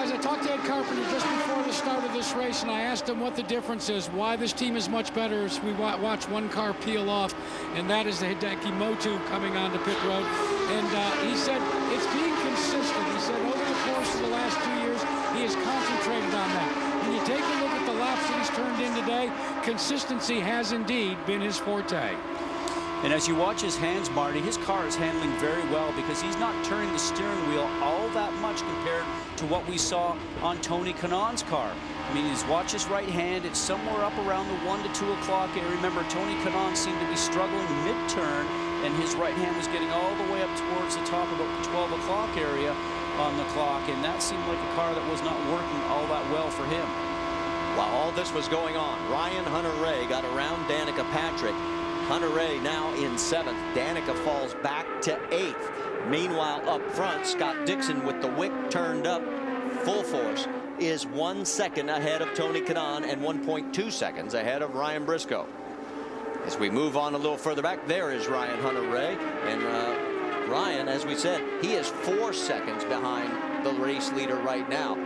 Guys, I talked to Ed Carpenter just before the start of this race, and I asked him what the difference is, why this team is much better as we watch one car peel off, and that is the Hideki Motu coming onto pit road. And he said it's being consistent. He said over the course of the last 2 years, he has concentrated on that. When you take a look at the laps that he's turned in today, consistency has indeed been his forte.
And as you watch his hands, Marty, his car is handling very well because he's not turning the steering wheel all that much compared to what we saw on Tony Kanaan's car. I mean, watch his right hand. It's somewhere up around the 1 to 2 o'clock area. Remember, Tony Kanaan seemed to be struggling mid-turn, and his right hand was getting all the way up towards the top, about the 12 o'clock area on the clock, and that seemed like a car that was not working all that well for him.
While all this was going on, Ryan Hunter-Reay got around Danica Patrick. Hunter-Reay now in 7th. Danica falls back to 8th. Meanwhile, up front, Scott Dixon with the wick turned up full force is 1 second ahead of Tony Kanaan and 1.2 seconds ahead of Ryan Briscoe. As we move on a little further back, there is Ryan Hunter-Reay. And Ryan, as we said, he is 4 seconds behind the race leader right now.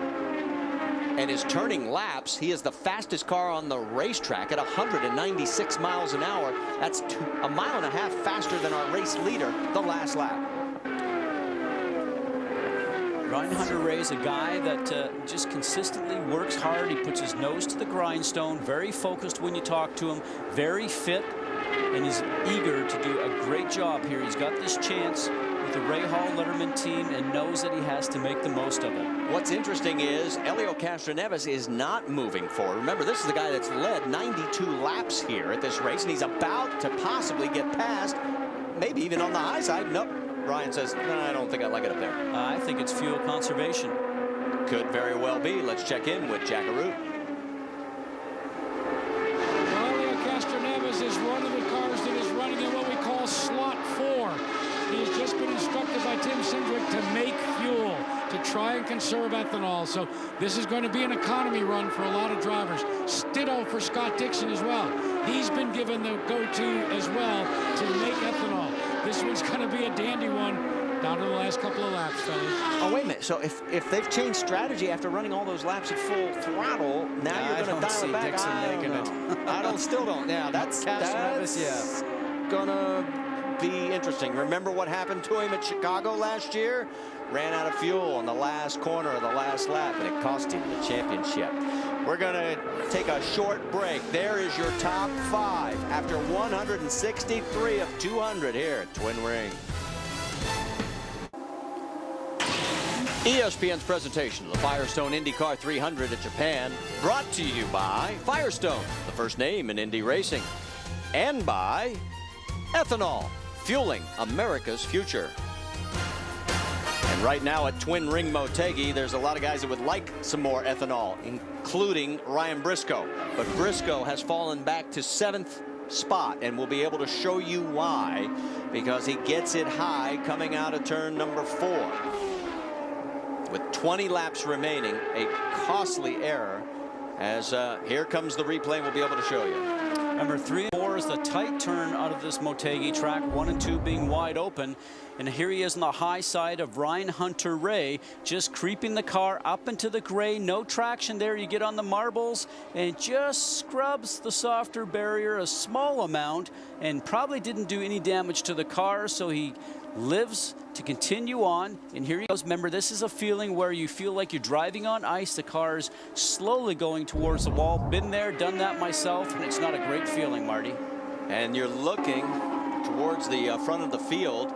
And his turning laps, he is the fastest car on the racetrack at 196 miles an hour. That's a mile and a half faster than our race leader the last lap.
Ryan Hunter-Reay is a guy that just consistently works hard. He puts his nose to the grindstone, very focused when you talk to him, very fit, and is eager to do a great job here. He's got this chance with the Ray Hall Letterman team and knows that he has to make the most of it.
What's interesting is Helio Castroneves is not moving forward. Remember, this is the guy that's led 92 laps here at this race, and he's about to possibly get past, maybe even on the high side. Nope. Ryan says, no, I don't think I like it up there.
I think it's fuel conservation.
Could very well be. Let's check in with Jackaroo.
Helio Castroneves is one of the cars that is running in what we call slot 4. He has just been instructed by Tim Cindric to make fuel, to try and conserve ethanol. So this is going to be an economy run for a lot of drivers. Ditto for Scott Dixon as well. He's been given the go-to as well to make ethanol. This one's going to be a dandy one down to the last couple of laps, fellas.
Oh, wait a minute. So if they've changed strategy after running all those laps at full throttle, now you're going to dial it back.
Dixon making it.
Still don't. Yeah, that's gonna be interesting. Remember what happened to him at Chicago last year? Ran out of fuel on the last corner of the last lap, and it cost him the championship. We're going to take a short break. There is your top 5 after 163 of 200 here at Twin Ring. ESPN's presentation of the Firestone IndyCar 300 at Japan, brought to you by Firestone, the first name in Indy racing, and by ethanol, fueling America's future. And right now at Twin Ring Motegi, there's a lot of guys that would like some more ethanol, including Ryan Briscoe. But Briscoe has fallen back to 7th spot, and we'll be able to show you why, because he gets it high coming out of turn number 4. With 20 laps remaining, a costly error, as here comes the replay, and we'll be able to show you.
Number 3 and 4 is the tight turn out of this Motegi track, 1 and 2 being wide open. And here he is on the high side of Ryan Hunter-Reay, just creeping the car up into the gray. No traction there. You get on the marbles and just scrubs the softer barrier a small amount and probably didn't do any damage to the car, so he lives to continue on. And here he goes. Remember, this is a feeling where you feel like you're driving on ice. The car is slowly going towards the wall. Been there, done that myself, and it's not a great feeling, Marty.
And you're looking towards the front of the field.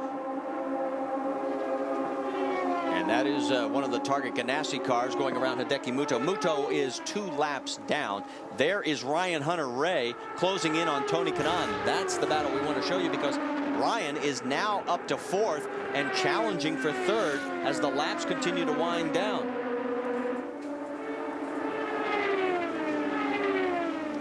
And that is one of the Target Ganassi cars going around Hideki Muto. Muto is 2 laps down. There is Ryan Hunter-Reay closing in on Tony Kanaan. That's the battle we want to show you, because Ryan is now up to 4th and challenging for 3rd as the laps continue to wind down.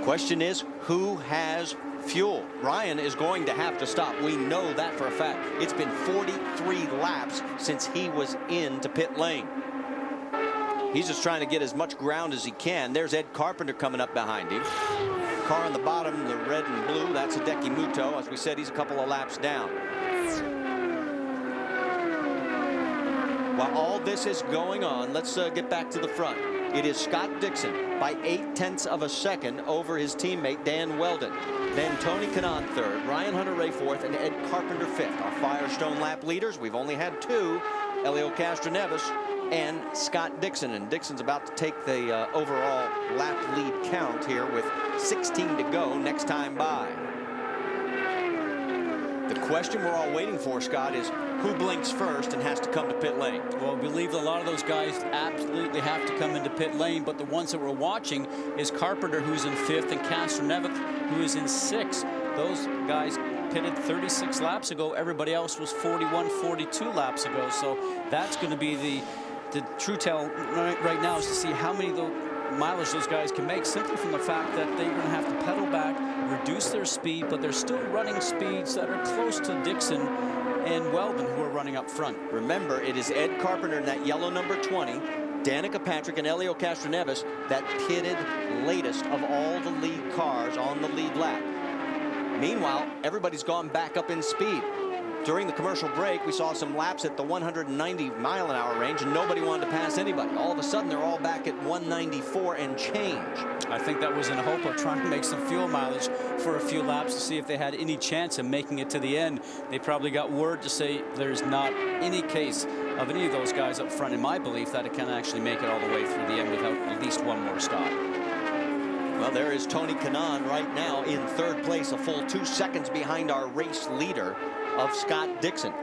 Question is, who has fuel? Ryan is going to have to stop. We know that for a fact. It's been 43 laps since he was into pit lane. He's just trying to get as much ground as he can. There's Ed Carpenter coming up behind him. Car on the bottom, the red and blue, that's Hideki Muto. As we said, he's a couple of laps down. While all this is going on, let's get back to the front. It is Scott Dixon by 0.8 of a second over his teammate Dan Weldon. Then Tony Kanaan third, Ryan Hunter-Reay fourth, and Ed Carpenter fifth. Our Firestone lap leaders, we've only had two, Helio Castroneves and Scott Dixon. And Dixon's about to take the overall lap lead count here with 16 to go next time by. The question we're all waiting for, Scott, is who blinks first and has to come to pit lane?
Well, we believe a lot of those guys absolutely have to come into pit lane, but the ones that we're watching is Carpenter, who's in fifth, and Castroneves, who is in sixth. Those guys pitted 36 laps ago. Everybody else was 41, 42 laps ago. So that's going to be the true tell right now, is to see how many mileage those guys can make, simply from the fact that they're going to have to pedal back, reduce their speed, but they're still running speeds that are close to Dixon and Weldon, who are running up front.
Remember, it is Ed Carpenter in that yellow number 20, Danica Patrick and Helio Castroneves that pitted latest of all the lead cars on the lead lap. Meanwhile, everybody's gone back up in speed. During the commercial break, we saw some laps at the 190-mile-an-hour range, and nobody wanted to pass anybody. All of a sudden, they're all back at 194 and change.
I think that was in the hope of trying to make some fuel mileage for a few laps to see if they had any chance of making it to the end. They probably got word to say there's not any case of any of those guys up front, in my belief, that it can actually make it all the way through the end without at least one more stop.
Well, there is Tony Kanaan right now in third place, a full 2 seconds behind our race leader of Scott Dixon.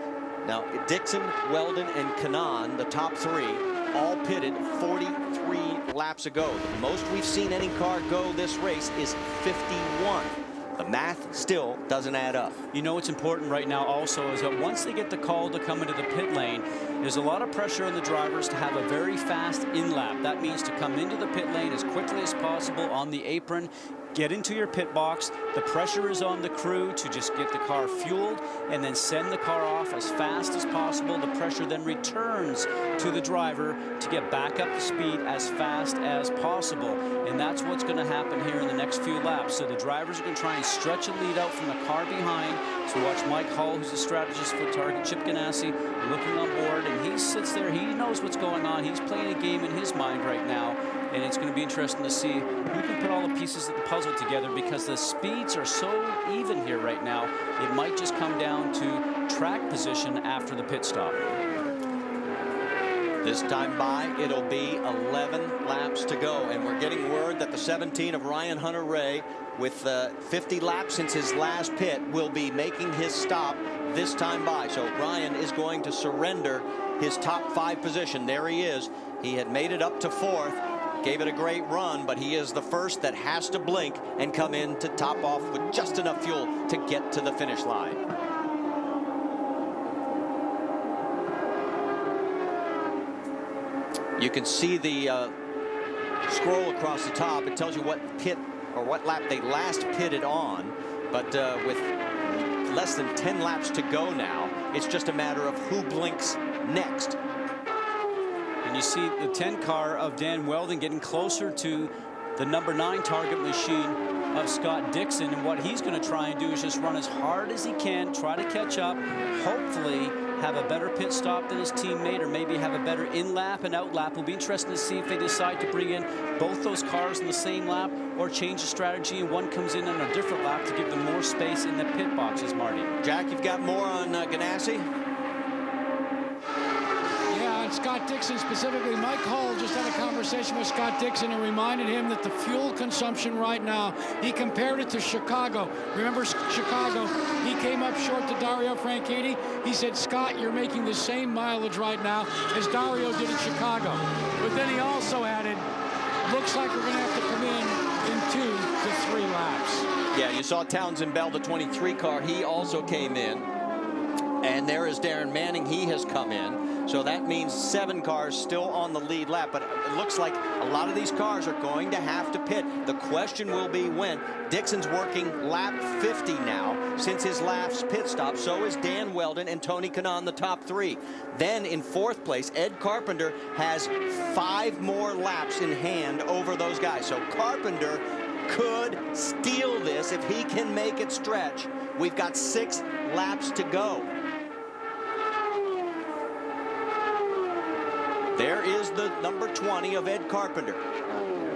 Now, Dixon, Weldon, and Kanaan, the top three, all pitted 43 laps ago. The most we've seen any car go this race is 51. The math still doesn't add up.
You know what's important right now also is that once they get the call to come into the pit lane, there's a lot of pressure on the drivers to have a very fast in-lap. That means to come into the pit lane as quickly as possible on the apron, get into your pit box. The pressure is on the crew to just get the car fueled and then send the car off as fast as possible. The pressure then returns to the driver to get back up to speed as fast as possible. And that's what's going to happen here in the next few laps. So the drivers are going to try and stretch a lead out from the car behind. So watch Mike Hall, who's the strategist for Target, Chip Ganassi, looking on board, and he sits there. He knows what's going on. He's playing a game in his mind right now, and it's going to be interesting to see who can put all the pieces of the puzzle together, because the speeds are so even here right now. It might just come down to track position after the pit stop.
This time by, it'll be 11 laps to go, and we're getting word that the 17 of Ryan Hunter-Reay, with 50 laps since his last pit, will be making his stop this time by. So Ryan is going to surrender his top 5 position. There he is. He had made it up to 4th, gave it a great run, but he is the first that has to blink and come in to top off with just enough fuel to get to the finish line. You can see the scroll across the top. It tells you what pit or what lap they last pitted on, but with less than 10 laps to go now, it's just a matter of who blinks next.
And you see the 10 car of Dan Weldon getting closer to the number 9 target machine of Scott Dixon, and what he's going to try and do is just run as hard as he can, try to catch up, hopefully have a better pit stop than his teammate, or maybe have a better in-lap and out-lap. It'll be interesting to see if they decide to bring in both those cars in the same lap, or change the strategy and one comes in on a different lap to give them more space in the pit boxes, Marty.
Jack, you've got more on Ganassi?
Yeah, and Scott Dixon specifically. Mike Hall just had a conversation with Scott Dixon and reminded him that the fuel consumption right now, he compared it to Chicago. Remember Chicago? He came up short to Dario Franchitti. He said, Scott, you're making the same mileage right now as Dario did in Chicago. But then he also added, looks like we're going to have to come in 2 to 3 laps.
Yeah, you saw Townsend Bell, the 23 car. He also came in. And there is Darren Manning. He has come in. So that means 7 cars still on the lead lap. But it looks like a lot of these cars are going to have to pit. The question will be when. Dixon's working lap 50 now since his last pit stop. So is Dan Weldon and Tony Kanaan, the top 3. Then in 4th place, Ed Carpenter has 5 more laps in hand over those guys. So Carpenter could steal this if he can make it stretch. We've got 6 laps to go. There is the number 20 of Ed Carpenter.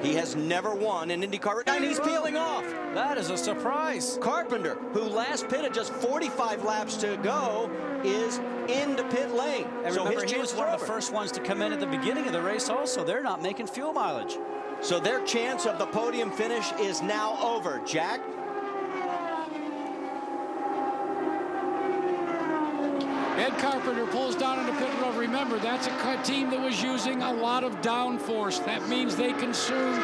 He has never won an IndyCar, and he's peeling off.
That is a surprise.
Carpenter, who last pitted just 45 laps to go, is into pit lane.
And
so
remember,
his
he was one of the first ones to come in at the beginning of the race also. They're not making fuel mileage.
So their chance of the podium finish is now over. Jack?
Ed Carpenter pulls down into pit road. Remember, that's a team that was using a lot of downforce. That means they consumed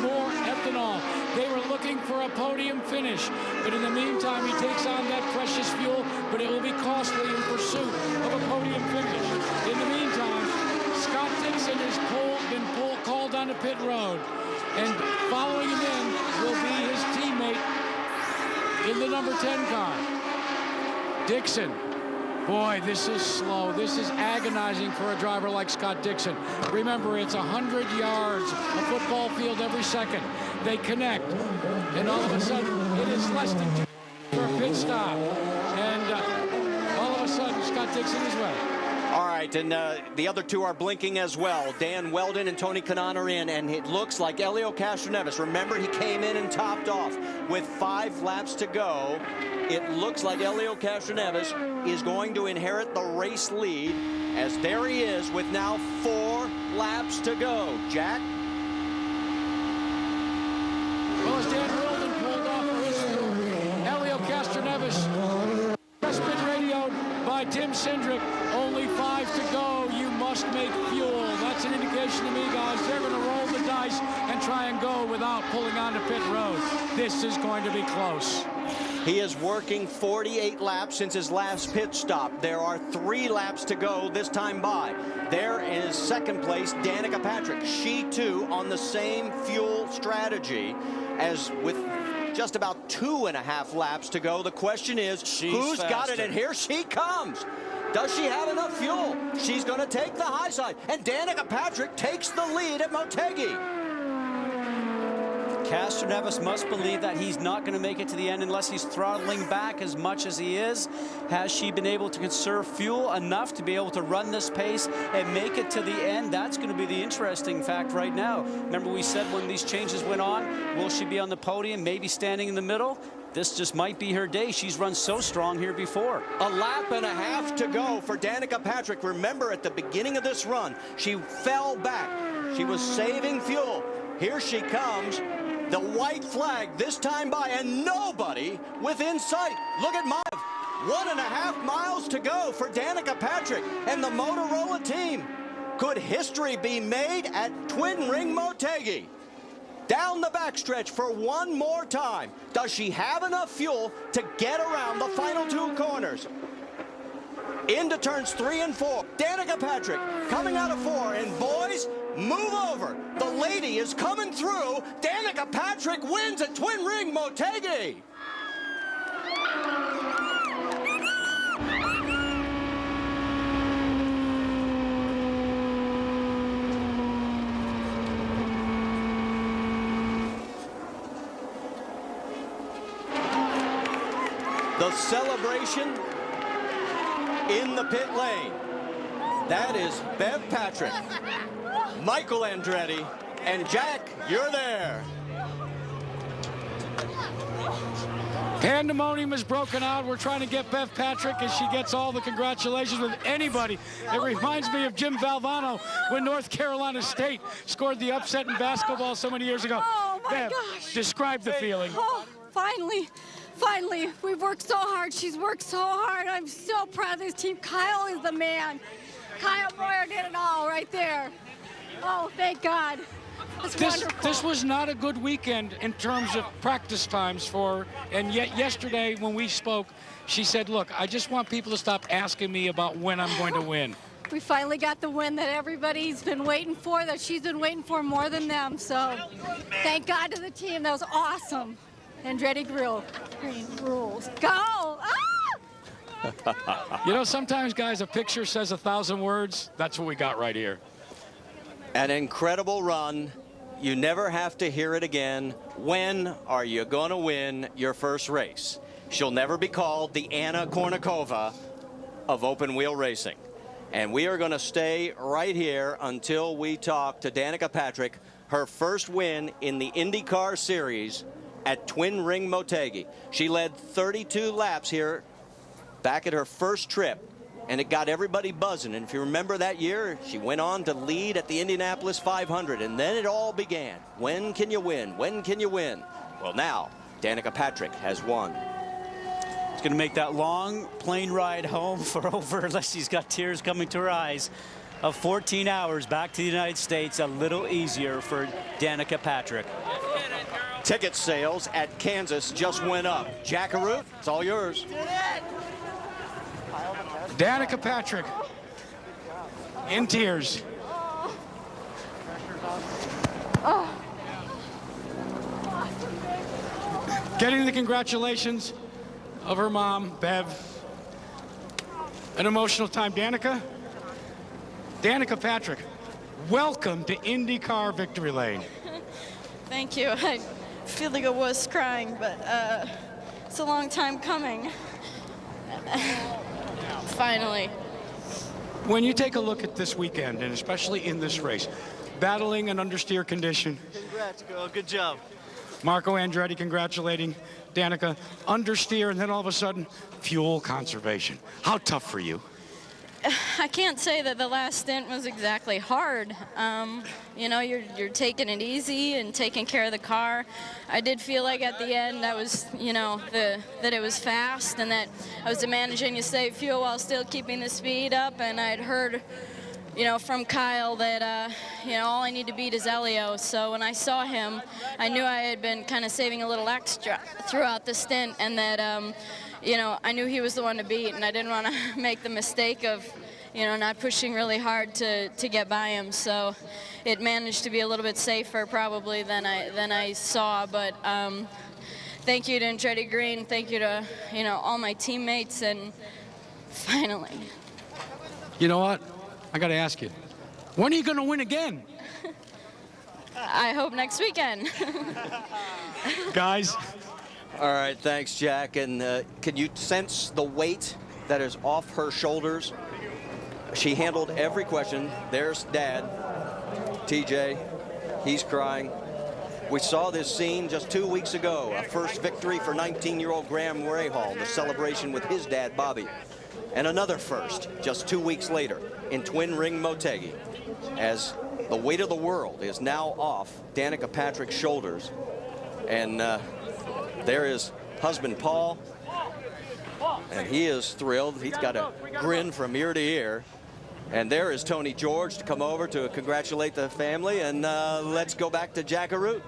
more ethanol. They were looking for a podium finish, but in the meantime, he takes on that precious fuel, but it will be costly in pursuit of a podium finish. In the meantime, Scott Dixon has been called onto pit road, and following him in will be his teammate in the number 10 car. Dixon. Boy, this is slow. This is agonizing for a driver like Scott Dixon. Remember, it's 100 yards, a football field every second. They connect, and all of a sudden, it is less than 2 for a pit stop. And all of a sudden, Scott Dixon is well.
All right, and the other two are blinking as well. Dan Weldon and Tony Kanaan are in, and it looks like Helio Castroneves. Remember, he came in and topped off with 5 laps to go. It looks like Helio Castroneves is going to inherit the race lead, as there he is with now 4 laps to go. Jack?
Well, as Dan Weldon pulled off the race, Helio Castroneves, just been radioed by Tim Cindric. Only 5 to go. You must make fuel. That's an indication to me, guys. They're going to roll the dice and try and go without pulling onto pit road. This is going to be close.
He is working 48 laps since his last pit stop. There are 3 laps to go this time by. There is second place, Danica Patrick. She, too, on the same fuel strategy as with just about 2.5 laps to go. The question is, who's got it? And here she comes. Does she have enough fuel? She's going to take the high side. And Danica Patrick takes the lead at Motegi.
Castroneves must believe that he's not going to make it to the end unless he's throttling back as much as he is. Has she been able to conserve fuel enough to be able to run this pace and make it to the end? That's going to be the interesting fact right now. Remember, we said when these changes went on, will she be on the podium, maybe standing in the middle? This just might be her day. She's run so strong here before.
1.5 laps to go for Danica Patrick. Remember, at the beginning of this run, she fell back. She was saving fuel. Here she comes. The white flag this time by, and nobody within sight. Look at Miles. 1.5 miles to go for Danica Patrick and the Motorola team. Could history be made at Twin Ring Motegi? Down the backstretch for one more time. Does she have enough fuel to get around the final 2 corners? Into turns 3 and 4. Danica Patrick coming out of 4, and boys, move over. The lady is coming through. Danica Patrick wins at Twin Ring Motegi. The celebration in the pit lane. That is Bev Patrick, Michael Andretti, and Jack, you're there.
Pandemonium has broken out. We're trying to get Bev Patrick as she gets all the congratulations with anybody. It reminds me of Jim Valvano when North Carolina State scored the upset in basketball so many years ago.
Oh, my
Bev,
gosh.
describe the feeling.
Oh, finally. We've worked so hard. She's worked so hard. I'm so proud of this team. Kyle is the man. Kyle Breuer did it all right there. Oh, thank God. It's wonderful.
This was not a good weekend in terms of practice times for, and yet yesterday when we spoke, she said, look, I just want people to stop asking me about when I'm going to win.
We finally got the win that everybody's been waiting for, that she's been waiting for more than them. So thank God to the team. That was awesome. Andretti Green rules. Go! Ah!
You know, sometimes, guys, a picture says 1,000 words. That's what we got right here.
An incredible run. You never have to hear it again. When are you going to win your first race? She'll never be called the Anna Kournikova of open wheel racing. And we are going to stay right here until we talk to Danica Patrick, her first win in the IndyCar Series at Twin Ring Motegi. She led 32 laps here back at her first trip, and it got everybody buzzing. And if you remember that year, she went on to lead at the Indianapolis 500, and then it all began. When can you win? When can you win? Well, now Danica Patrick has won.
It's going to make that long plane ride home for over, unless she's got tears coming to her eyes, of 14 hours back to the United States a little easier for Danica Patrick.
Ticket sales at Kansas just went up. Jackaroo, it's all yours.
Danica Patrick in tears. Getting the congratulations of her mom, Bev. An emotional time. Danica Patrick, welcome to IndyCar Victory Lane.
Thank you. I feel like I was crying, but it's a long time coming. Finally.
When you take a look at this weekend, and especially in this race, battling an understeer condition.
Congrats, girl. Good job.
Marco Andretti congratulating Danica. Understeer, and then all of a sudden, fuel conservation. How tough for you?
I can't say that the last stint was exactly hard. You know, you're taking it easy and taking care of the car. I did feel like at the end I was, you know, that it was fast and that I was managing to save fuel while still keeping the speed up. And I'd heard, you know, from Kyle that, you know, all I need to beat is Elio. So when I saw him, I knew I had been kind of saving a little extra throughout the stint, and that, you know, I knew he was the one to beat, and I didn't want to make the mistake of, you know, not pushing really hard to get by him. So it managed to be a little bit safer probably than I saw. But thank you to Andretti Green. Thank you to, you know, all my teammates, and finally.
You know what? I got to ask you, when are you going to win again?
I hope next weekend.
Guys.
All right, thanks, Jack. And can you sense the weight that is off her shoulders? She handled every question. There's Dad, TJ. He's crying. We saw this scene just 2 weeks ago, a first victory for 19-year-old Graham Rahal, the celebration with his dad, Bobby. And another first just 2 weeks later in Twin Ring Motegi, as the weight of the world is now off Danica Patrick's shoulders. And there is husband Paul, and he is thrilled. He's got a grin from ear to ear. And there is Tony George to come over to congratulate the family. And let's go back to Jackaroo.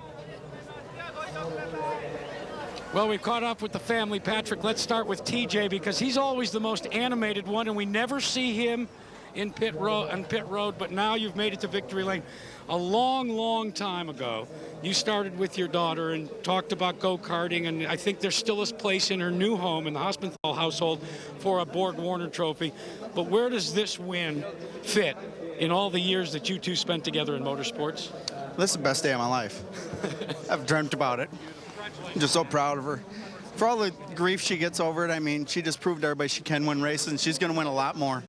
Well, we've caught up with the family, Patrick. Let's start with TJ, because he's always the most animated one, and we never see him in pit road, but now you've made it to victory lane. A long, long time ago, you started with your daughter and talked about go-karting, and I think there's still a place in her new home in the Hospenthal household for a Borg Warner trophy. But where does this win fit in all the years that you two spent together in motorsports?
This is the best day of my life. I've dreamt about it. I'm just so proud of her. For all the grief she gets over it, I mean, she just proved to everybody she can win races, and she's going to win a lot more.